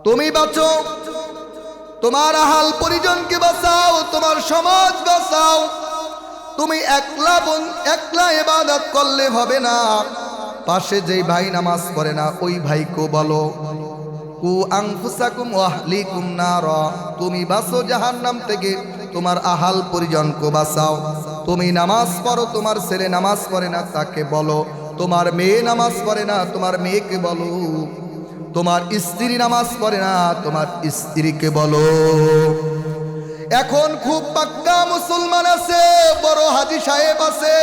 তুমি বাঁচো, তোমার আহাল পরিজনকে বাঁচাও, তোমার সমাজ বাঁচাও। তুমি একলা ইবাদত করলে হবে না, পাশে যেই ভাই নামাজ পড়ে না ওই ভাইকে বলো, কু আনফুসাকুম ওয়া আহলিকুম নারা। তুমি বাঁচো জাহান্নাম থেকে, তোমার আহাল পরিজনকে বাঁচাও। তুমি নামাজ পড়ো, তোমার ছেলে নামাজ পড়ে না তাকে বলো, তোমার মেয়ে নামাজ পড়ে না তোমার মেয়েকে বলো, তোমার স্ত্রী নামাজ পড়ে না তোমার স্ত্রীকে বলো। এখন খুব পাক্কা মুসলমান আছে, বড় হাজী সাহেব আছে,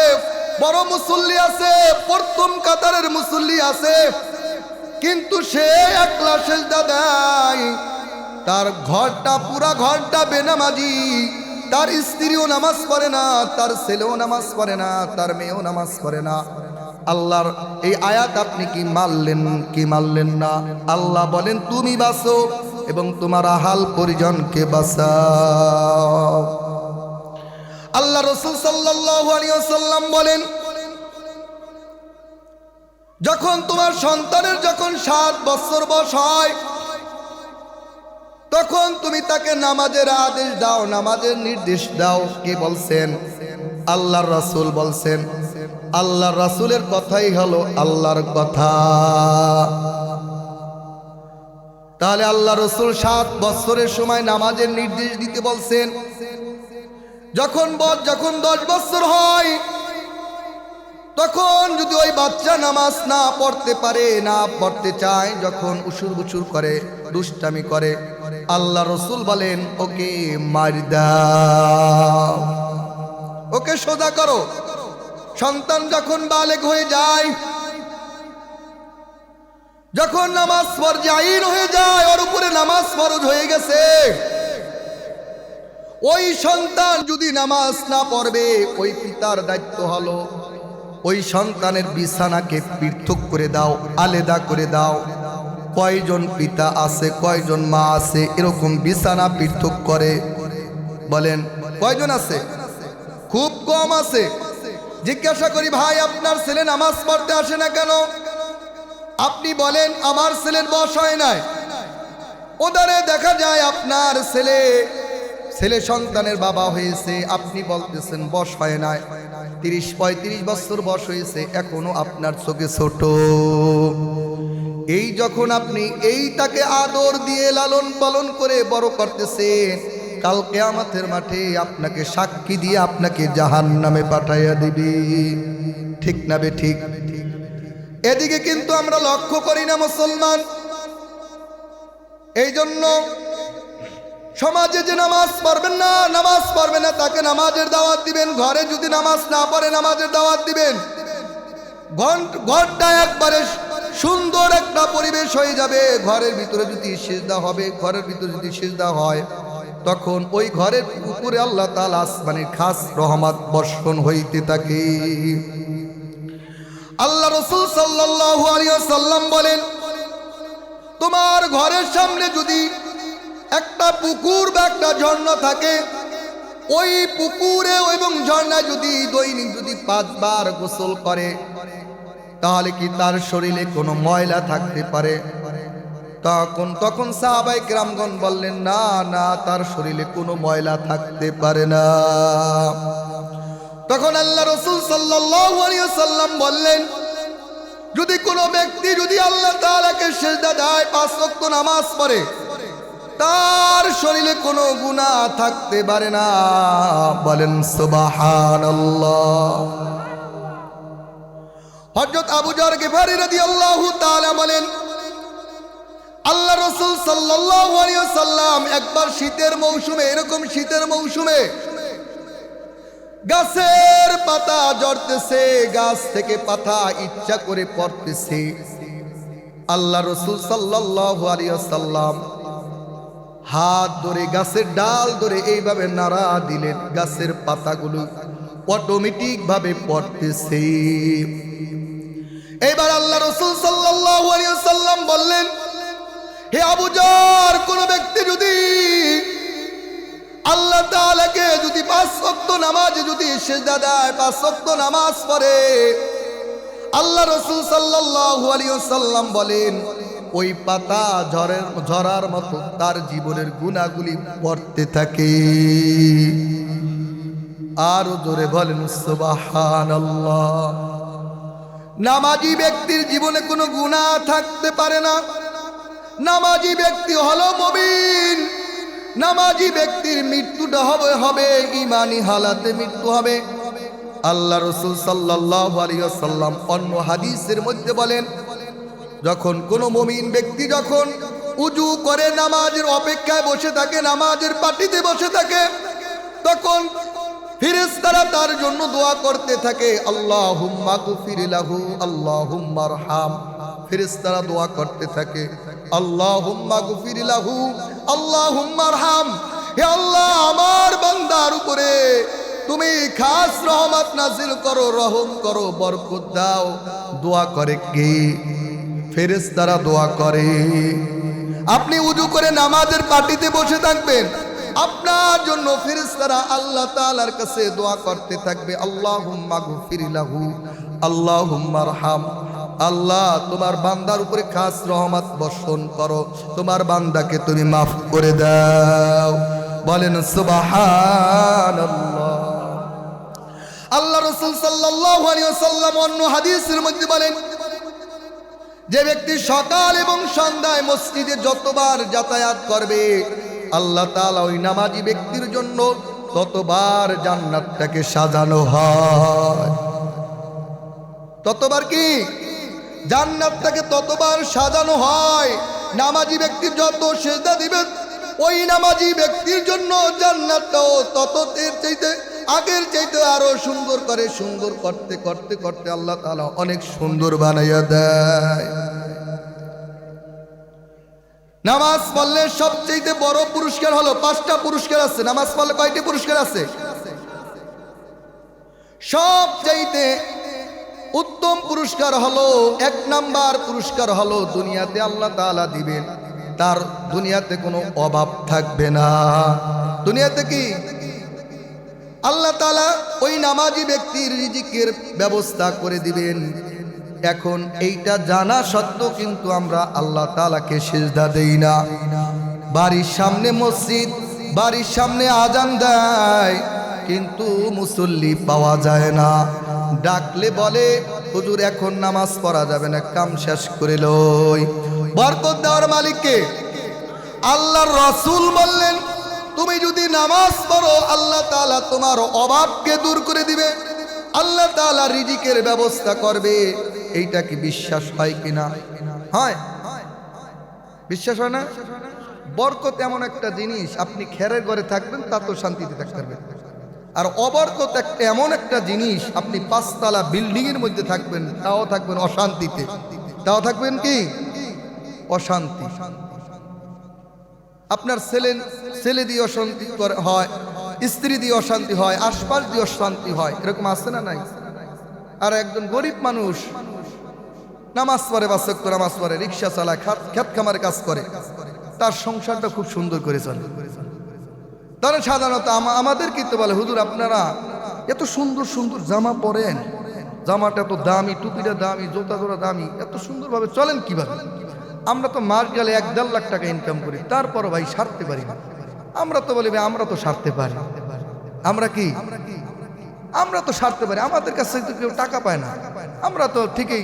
বড় মুসল্লি আছে, প্রথম কাতারের মুসল্লি আছে, কিন্তু সে একলা সেজদা দেয়, তার ঘরটা পুরা ঘরটা বেনামাজি, তার স্ত্রীও নামাজ পড়ে না, তার ছেলেও নামাজ পড়ে না, তার মেয়েও নামাজ পড়ে না। আল্লাহর এই আয়াত আপনি কি মানলেন না? আল্লাহ বলেন তুমি বাঁচো এবং তোমার আহাল পরিজনকে বাঁচাও। আল্লাহ রাসূল সাল্লাল্লাহু আলাইহি ওয়াসাল্লাম বলেন, যখন তোমার সন্তানের যখন 7 বছর বয়স হয়, তখন তুমি তাকে নামাজের আদেশ দাও, নামাজের নির্দেশ দাও। কে বলছেন? আল্লাহর রাসূল বলছেন। আল্লাহর রাসূলের কথাই হলো আল্লাহর কথা। তাহলে আল্লাহ রাসূল 7 বছরের সময় নামাজের নির্দেশ দিতে বলছেন। যখন 10 বছর হয়, তখন যদি ওই বাচ্চা নামাজ না পড়তে পারে, না পড়তে চায়, যখন উসুর বুসুর করে, দুষ্টামি করে, আল্লাহ রাসূল বলেন ওকে মার দাও, ওকে সোজা করো। সন্তান যখন বালেগ হয়ে যায়, যখন নামাজ ফরজ আইন হয়ে যায়, ওর উপরে নামাজ ফরজ হয়ে গেছে, ওই সন্তান যদি নামাজ না পড়বে, ওই পিতার দায়িত্ব হলো ওই সন্তানের বিছানাকে পৃথক করে দাও, আলাদা করে দাও। কয়জন পিতা আছে, কয়জন মা আছে এরকম বিছানা পৃথক করে? বলেন কয়জন আছে? খুব কম আছে। জিজ্ঞাসা করি, ভাই আপনার ছেলে নামাজ পড়তে আসে না কেন? আপনি বলেন আমার ছেলের বয়স হয় নাই। ওদারে দেখা যায় আপনার ছেলে সন্তানের বাবা হয়েছে, আপনি বলতেছেন বয়স হয় নাই, 30-35 বছর বয়স হয়েছে, এখনো আপনার চোখে ছোট। এই যখন আপনি তাকে আদর দিয়ে লালন পালন করে বড় করতেছেন, কাল কিয়ামতের মাঠে আপনাকে সাক্ষী দিয়ে আপনাকে জাহান্নামে পাঠাইয়া দিবে। ঠিক না বে ঠিক? এদিকে কিন্তু আমরা লক্ষ্য করি না মুসলমান। এই জন্য সমাজে যে নামাজ পড়বেন না, নামাজ পড়বে না তাকে নামাজের দাওয়াত দিবেন। ঘরে যদি নামাজ না পড়ে নামাজের দাওয়াত দিবেন। ঘরটা একবারে সুন্দর একটা পরিবেশ হয়ে যাবে। ঘরের ভিতরে যদি সিজদা হবে, ঘরের ভিতরে যদি সিজদা হয়, তখন ওই ঘরের উপরে আল্লাহ তাআলা আসমানের খাস রহমত বর্ষণ হইতে থাকে। আল্লাহ রাসূল সাল্লাল্লাহু আলাইহি ওয়াসাল্লাম বলেন, তোমার ঘরের সামনে যদি একটা পুকুর বা একটা ঝর্ণা থাকে, ওই পুকুরে এবং ঝর্ণায় যদি দৈনিক যদি 5 বার গোসল করে, তাহলে কি তার শরীরে কোনো ময়লা থাকতে পারে? তখন সাহাবায়ে কেরামগণ বললেন, না না, তার শরীরে কোনো ময়লা থাকতে পারে না। তখন আল্লাহ রাসূল সাল্লাল্লাহু আলাইহি ওয়াসাল্লাম বললেন, যদি কোনো ব্যক্তি যদি আল্লাহ তাআলাকে সিজদা দেয়, 5 ওয়াক্ত নামাজ পড়ে, তার শরীরে কোনো গুনাহ থাকতে পারে না। বলেন সুবহানাল্লাহ। হযরত আবু যর গিফারী রাদিয়াল্লাহু তাআলা বলেন, আল্লাহ রাসূল সাল্লাল্লাহু আলাইহি ওয়াসাল্লাম একবার শীতের মৌসুমে, এরকম শীতের মৌসুমে গাছের পাতা ঝরতেছে, গাছ থেকে পাতা ইচ্ছা করে পড়তেছে। আল্লাহ রাসূল সাল্লাল্লাহু আলাইহি ওয়াসাল্লাম হাত ধরে গাছের ডাল ধরে এইভাবে নাড়া দিলেন, গাছের পাতাগুলো অটোমেটিক ভাবে পড়তেছে। এবার আল্লাহ রাসূল সাল্লাল্লাহু আলাইহি ওয়াসাল্লাম বললেন, হে আবু যর, কোন ব্যক্তি যদি আল্লাহ তাআলাকে যদি 5 ওয়াক্ত নামাজে যদি সিজদা দেয়, 5 ওয়াক্ত নামাজ পড়ে, আল্লাহ রাসূল সাল্লাল্লাহু আলাইহি ওয়াসাল্লাম বলেন, ওই পাতা ঝরার মতো তার জীবনের গুনাহগুলি পড়তে থাকে। আরো জোরে বলেন সুবহানাল্লাহ। নামাজি ব্যক্তির জীবনে কোনো গুনাহ থাকতে পারে না। নামাজি ব্যক্তি হলো মুমিন। নামাজি ব্যক্তির মৃত্যুটা হবে ঈমানি হালাতে মৃত্যু হবে। আল্লাহ রাসূল সাল্লাল্লাহু আলাইহি ওয়াসাল্লাম অন্য হাদিসের মধ্যে বলেন, যখন কোনো মুমিন ব্যক্তি যখন উজু করে নামাজের অপেক্ষায় বসে থাকে, নামাজের পাটিতে বসে থাকে, তখন ফেরেশতারা তার জন্য দোয়া করতে থাকে, আল্লাহুম্মা গফির লাহু আল্লাহুম্মা আরহাম। ফেরেশতারা দোয়া করতে থাকে, আল্লাহুম্মা গফির লাহু আল্লাহুম্মা আরহাম। হে আল্লাহ, আমার বান্দার উপরে তুমি খাস রহমত নাজিল করো, রহম করো, বরকত দাও। দোয়া করে কে? ফেরেশতারা দোয়া করে। আপনি উজু করে নামাজের পাটিতে বসে থাকবেন, আপনার জন্য ফেরেশতারা আল্লাহ তাআলার কাছে দোয়া করতে থাকবে, আল্লাহুম্মা গফির লাহু আল্লাহুম্মা আরহাম। আল্লাহ, তোমার বান্দার উপরে খাস রহমত বর্ষণ করো, তোমার বান্দাকে তুমি মাফ করে দাও। বলেন সুবহানাল্লাহ। আল্লাহ রাসূল সাল্লাল্লাহু আলাইহি ওয়াসাল্লাম অন্য হাদিসের মধ্যে বলেন, যে ব্যক্তি সকাল এবং সন্ধ্যায় মসজিদে যতবার যাতায়াত করবে, আল্লাহ তাআলা ওই নামাজি ব্যক্তির জন্য ততবার জান্নাতটাকে সাজানো হয়। ততবার কি? জান্নাতটাকে ততবার সাজানো হয়। নামাজি ব্যক্তি যত সিজদা দিবেন, ওই নামাজি ব্যক্তির জন্য জান্নাতটাও ততদের চাইতে আগের চাইতে আরো সুন্দর করে, সুন্দর করতে করতে করতে আল্লাহ তাআলা অনেক সুন্দর বানাইয়া দেয়। নামাজ পড়লে সবচেয়ে বড় পুরস্কার হলো 5টা পুরস্কার আছে। নামাজ পড়লে কয়টি পুরস্কার আছে? সবচেয়ে উত্তম পুরস্কার হলো, 1 নাম্বার পুরস্কার হলো, দুনিয়াতে আল্লাহ তাআলা দিবেন, তার দুনিয়াতে কোনো অভাব থাকবে না। দুনিয়াতে কি আল্লাহ তাআলা ওই নামাজি ব্যক্তির রিজিকের ব্যবস্থা করে দিবেন। এখন এইটা জানা সত্ত্বেও কিন্তু আমরা আল্লাহ তাআলাকে সিজদা দেই না। বাড়ির সামনে মসজিদ, বাড়ির সামনে আজান দেয়, কিন্তু মুসল্লি পাওয়া যায় না। ডাকলে বলে, হুজুর এখন নামাজ পড়া যাবে না, কাম শেষ করে লই। বরকত দেওয়ার মালিককে আল্লাহর রাসূল বললেন, তুমি যদি নামাজ পড়ো, আল্লাহ তাআলা তোমার অভাবকে দূর করে দিবে, আল্লাহ তাআলা রিজিকের ব্যবস্থা করবে। এইটা কি বিশ্বাস হয় কিনা? হয়, বিশ্বাস হয় না? বরকত এমন একটা জিনিস, আপনি খেরের ঘরে থাকবেন তাতেও শান্তিতে থাকতে পারবেন। আর অবরকত এমন একটা জিনিস, আপনি 5 তলা বিল্ডিং এর মধ্যে থাকবেন তাও থাকবেন অশান্তিতে, তাও থাকবেন কি অশান্তি। আপনার ছেলে দিয়ে অশান্তি হয়, স্ত্রী দিয়ে অশান্তি হয়, আশপাশ দিয়ে অশান্তি হয়, এরকম আছে না নাই? আর একজন গরিব মানুষ নামাজ পড়ে, 5 ওয়াক্ত নামাজ পড়ে, রিক্সা চালায়, খেত খামারে কাজ করে, তার সংসারটা খুব সুন্দর করে চলে। তারা সাধারণত আমাদের কিন্তু বলে, হুজুর আপনারা এত সুন্দর সুন্দর জামা পরেন, জামাটা এত দামি, টুপিটা দামি, জুতা জোড়া দামি, এত সুন্দরভাবে চলেন কিভাবে? আমরা তো মাস গেলে 1-1.5 লাখ টাকা ইনকাম করি, তারপরও ভাই সারতে পারি না। আমরা তো বলি ভাই আমরা তো সারতে পারি, আমরা কি আমরা তো সারতে পারি, আমাদের কাছে তো কেউ টাকা পায় না, আমরা তো ঠিকই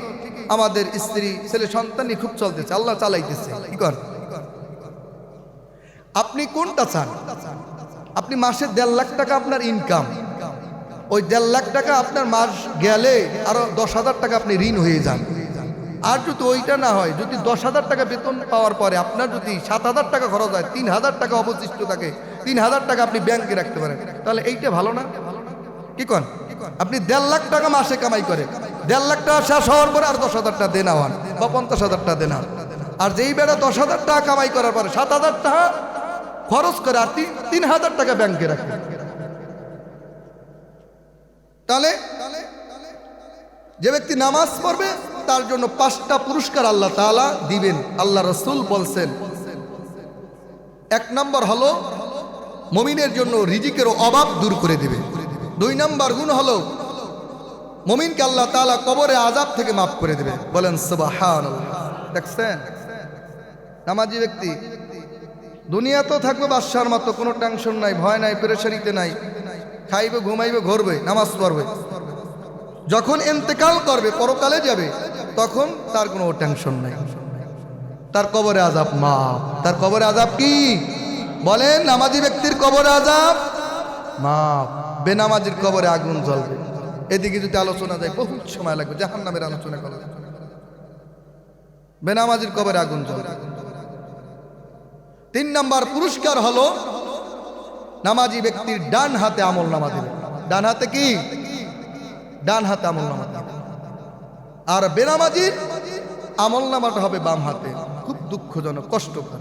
আমাদের স্ত্রী ছেলে সন্তানই খুব চলতেছে, আল্লাহ চালাইতেছে। কি কর? আপনি কোনটা চান? আপনি মাসে 1.5 লাখ টাকা আপনার ইনকাম, ওই 1.5 লাখ টাকা আপনার মাস গেলে আরো 10,000 টাকা আপনি ঋণ হয়ে যান। আর যদি ওইটা না হয়, যদি 10,000 টাকা বেতন পাওয়ার পরে আপনার যদি 7,000 টাকা খরচ হয়, 3,000 টাকা অবশিষ্ট থাকে, 3,000 টাকা আপনি ব্যাংকে রাখতে পারেন, তাহলে এইটা ভালো না? কি কন? আপনি 1.5 লাখ টাকা মাসে কামাই করে, 1.5 লাখ টাকা শেষ হওয়ার পরে আর 10,000 টাকা দেনা হন বা 50,000 টাকা দেনা, আর যেই বেড়া 10,000 টাকা কামাই করার পরে 7,000 টাকা খরচ করে আর 3,000 টাকা ব্যাংকে রাখে, তাহলে যে ব্যক্তি নামাজ পড়বে তার জন্য 5টা পুরস্কার আল্লাহ তাআলা দিবেন। আল্লাহ রাসূল বলছেন, 1 নম্বর হলো মুমিনের জন্য রিজিকের অভাব দূর করে দিবে। 2 নম্বর গুণ হলো মুমিনকে আল্লাহ তাআলা কবরে আযাব থেকে মাফ করে দিবে। বলেন সুবহানাল্লাহ। দেখছেন, নামাজি ব্যক্তি দুনিয়া তো থাকবে বাদশার মতো, কোনো টেনশন নাই, ভয় নাই, পেরেশানিতে নাই, খাইবে, ঘুমাইবে, ঘুরবে, নামাজ পড়বে। যখন ইন্তেকাল করবে, পরকালে যাবে, তখন তার কোনো টেনশন নাই, তার কবরে আযাব মাফ। তার কবরে আযাব কি? বলেন, নামাজি ব্যক্তির কবরে আযাব মাফ, বেনামাজির কবরে আগুন জ্বলবে। এদিকে যদি আলোচনা যায় বহুত সময় লাগবে, জাহান্নামের আলোচনা করা, বেনামাজির কবরে আগুন জ্বলবে। 3 নম্বর পুরস্কার হলো নামাজি ব্যক্তির ডান হাতে আমল নামা দিবে। ডান হাতে কি? ডান হাতে আমল নামা দিবে। আর বেনামাজির আমল নামাটা হবে বাম হাতে। খুব দুঃখজনক, কষ্টকর।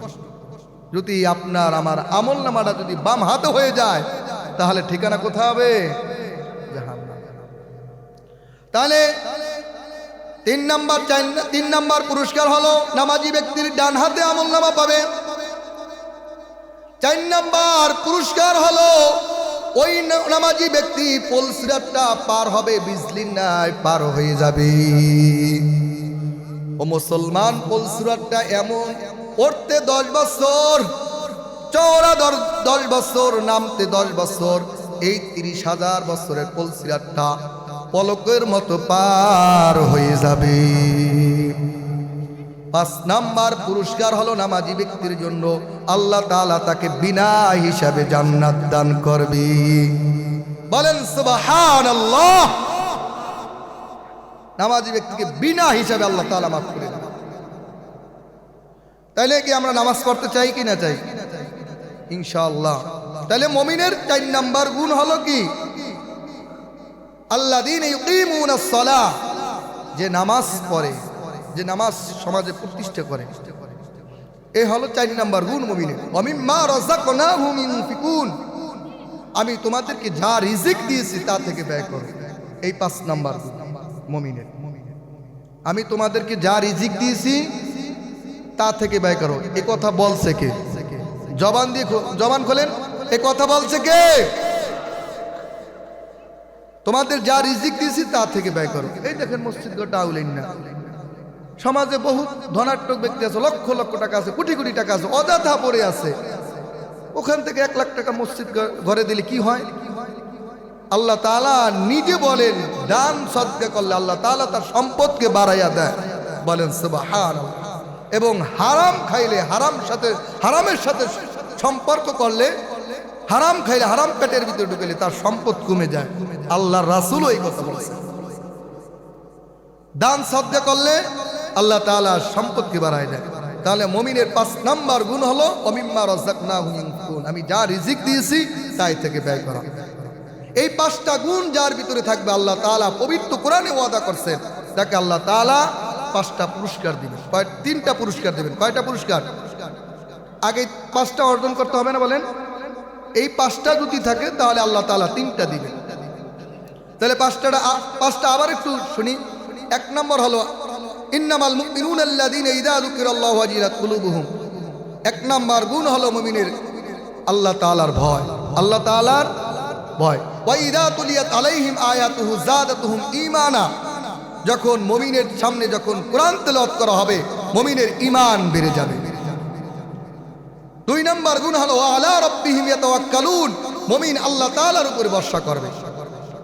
যদি আপনার আমার আমল নামাটা যদি বাম হাতে হয়ে যায়, তাহলে ঠিকানা কোথায় হবে? জাহান্নাম। তাহলে 3 নম্বর পুরস্কার হলো নামাজি ব্যক্তির ডান হাতে আমল নামা পাবে। 4 নম্বর পুরস্কার হলো ওই নামাজি ব্যক্তি পুলসিরাতটা পার হবে, বিজলির ন্যায় পার হয়ে যাবে। ও মুসলমান, পুলসিরাতটা এমন পড়তে 10 বছর, চওড়া 10 বছর, নামতে 10 বছর, এই 30,000 বছরের পুলসিরাতটা পলকের মতো পার হয়ে যাবে। 5 নম্বর পুরস্কার হলো নামাজি ব্যক্তির জন্য আল্লাহ তাআলা তাকে বিনা হিসাবে জান্নাত দান করবে। বলেন সুবহানাল্লাহ। নামাজি ব্যক্তিকে বিনা হিসাবে আল্লাহ তাআলা মাফ করে দেন। তাইলে কি আমরা নামাজ পড়তে চাই কি না চাই? ইনশাআল্লাহ। তাহলে মুমিনের 4 নম্বর গুণ হলো কি? আল্লাযীনা ইউকিমুনাস সালাহ, যে নামাজ পড়ে, যে নামাজ সমাজে প্রতিষ্ঠা করে, এই হলো 4 নম্বর গুণ মুমিনের। ওয়া মিম্মা রাযাকনাহুম ইউনফিকুন, আমি তোমাদেরকে যা রিজিক দিয়েছি তা থেকে ব্যয় করো। এই 5 নম্বর গুণ মুমিনের। আমি তোমাদেরকে যা রিজিক দিয়েছি তা থেকে ব্যয় করো। এই কথা বলছে কে? জবান খোলেন, এই কথা বলছে কে? তোমাদের যা রিজিক দিয়েছি তা থেকে ব্যয় করো। এই দেখেন মসজিদ ঘরটা আউলেন না, সমাজে বহুত ধনাট্যক ব্যক্তি আছে, লক্ষ লক্ষ টাকা আছে, কোটি কোটি টাকা আছে, অযথা পড়ে আছে। ওখান থেকে 1 লাখ টাকা মসজিদ ঘরে দিলে কি হয়? আল্লাহ তাআলা নিজে বলেন, দান সদকা করলে আল্লাহ তাআলা তার সম্পদকে বাড়াইয়া দেয়। বলেন সুবহানাল্লাহ। এবং হারাম খাইলে, হারামের সাথে সম্পর্ক করলে, হারাম খাইলে, হারাম পেটের ভিতরে ঢুকলে তার সম্পদ কমে যায়। আল্লাহর রাসূলও এই কথা বলেছেন। দান সদকা করলে আল্লাহ তাআলা সম্পদকে বাড়ায় দেয়। তাহলে মুমিনের 5 নাম্বার গুণ হলো ওমিম্মা রাযাকনাহুম ইউনফিকুন, আমি যা রিজিক দিয়েছি তাই থেকে ব্যয় করা। এই 5টা গুণ যার ভিতরে থাকবে আল্লাহ তাআলা পবিত্র কোরআনে ওয়াদা করছেন, তাকে আল্লাহ তাআলা 5টা পুরস্কার দিবেন। 3টা পুরস্কার দিবেন। কয়টা পুরস্কার? আগে 5টা অর্জন করতে হবে না বলেন? এই 5টা যদি থাকে তাহলে আল্লাহ তাআলা 3টা দিবেন। তাহলে 5টা আবার একটু শুনি। 1 নম্বর হলো ইন্নামাল মুমিনুনা আল্লাযীনা ইযা যুকিরাল্লাহু ওয়াজিলাত কুলুবুহুম। 1 নম্বর গুণ হলো মুমিনের আল্লাহ তাআলার ভয়, আল্লাহ তাআলার ভয়। ওয়া ইযা তুলিয়াত আলাইহিম আয়াতুহু যাদাতুহুম ঈমানা, যখন মুমিনের সামনে যখন কোরআন তেলাওয়াত করা হবে মুমিনের ঈমান বেড়ে যাবে। 2 নম্বর গুণ হলো আলা রাব্বিহিম ইয়াতাওয়াক্কালুন, মুমিন আল্লাহ তাআলার উপর ভরসা করবে।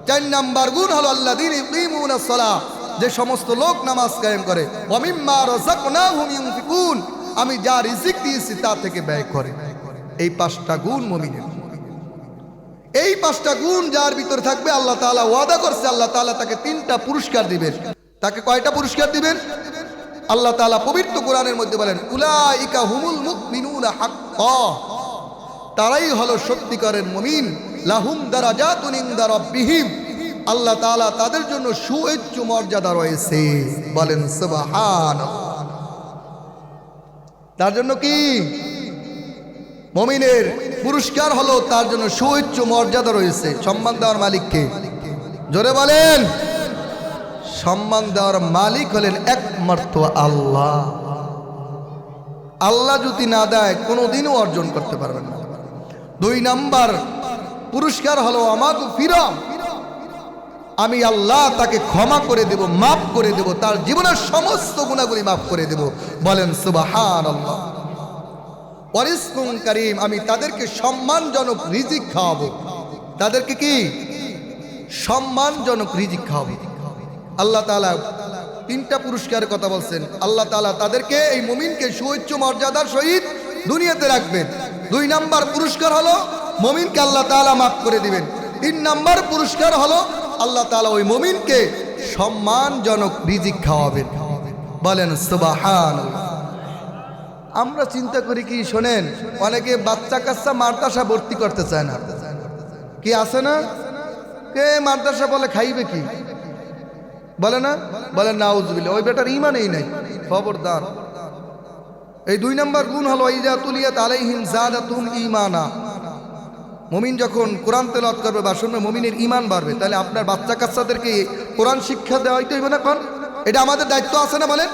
4 নম্বর গুণ হলো আল্লাযীনা ইউকিমুনাস সালাহ, যে সমস্ত লোক নামাজ কায়েম করে। ওয়া মিম্মা রাযাকনাহুম ইউনফিকুন, আমি যা রিজিক দিয়েছি তা থেকে ব্যয় করে। এই 5টা গুণ মুমিনের। এই 5টা গুণ যার ভিতরে থাকবে আল্লাহ তাআলা ওয়াদা করছে আল্লাহ তাআলা তাকে 3টা পুরস্কার দিবেন। তাকে কয়টা পুরস্কার দিবেন? আল্লাহ তাআলা পবিত্র কোরআনের মধ্যে বলেন উলাইকা হুমুল মুমিনুনা হাক্কা, তারাই হলো সত্যিকারের মুমিন। লাহুম দারাজাতুন ইনদা রাব্বিহিম, আল্লাহ তাআলা তাদের জন্য সুউচ্চ মর্যাদা রয়েছে। বলেন সুবহানাল্লাহ। তার জন্য কি? মুমিনের পুরস্কার হলো তার জন্য সুউচ্চ মর্যাদা রয়েছে। সম্মান দেওয়ার মালিককে জোরে বলেন। সম্মান দেওয়ার মালিক হলেন একমাত্র আল্লাহ। আল্লাহ যদি না দেয় কোনোদিনও অর্জন করতে পারবেন না। 2 নাম্বার পুরস্কার হলো আমাগফিরা, আমি আল্লাহ তাকে ক্ষমা করে দেব, মাফ করে দেব, তার জীবনের সমস্ত গুনাহগুলি মাফ করে দেব। বলেন সুবহানাল্লাহ। ওয়ারিজকুন কারীম, আমি তাদেরকে সম্মানজনক রিজিক খাওয়াবো। তাদেরকে কি? সম্মানজনক রিজিক খাওয়াবো। আল্লাহ তাআলা 3টা পুরস্কারের কথা বলছেন। আল্লাহ তাআলা তাদেরকে, এই মুমিনকে সুউচ্চ মর্যাদার সহিত দুনিয়াতে রাখবেন। 2 নাম্বার পুরস্কার হলো মুমিনকে আল্লাহ তাআলা মাফ করে দিবেন। 3 নাম্বার পুরস্কার হলো আল্লাহ তাআলা ওই মুমিনকে সম্মানজনক রিজিক খাওয়াবেন। বলেন সুবহানাল্লাহ। আমরা চিন্তা করি কি শোনেন, অনেকে বাচ্চা কাচ্চা মাদ্রাসা ভর্তি করতে চায় না। কি আছে না? কে মাদ্রাসা বলে খাইবে কি? বলে না? বলে নাউজুবিল্লাহ, ওই বেটার ঈমানই নাই। খবরদার। এই 2 নম্বর গুণ হলো ইযা তুলিয়াত আলাইহিম যাদাতুহুম ঈমানা, মুমিন যখন কোরআন তেলাওয়াত করবে বা শুনবে মুমিনের ঈমান বাড়বে। তাহলে আপনার বাচ্চা কাচ্চাদেরকে কোরআন শিক্ষা দেওয়া হইতে হইবে না? কোন এটা আমাদের দায়িত্ব আছে না? বলেন।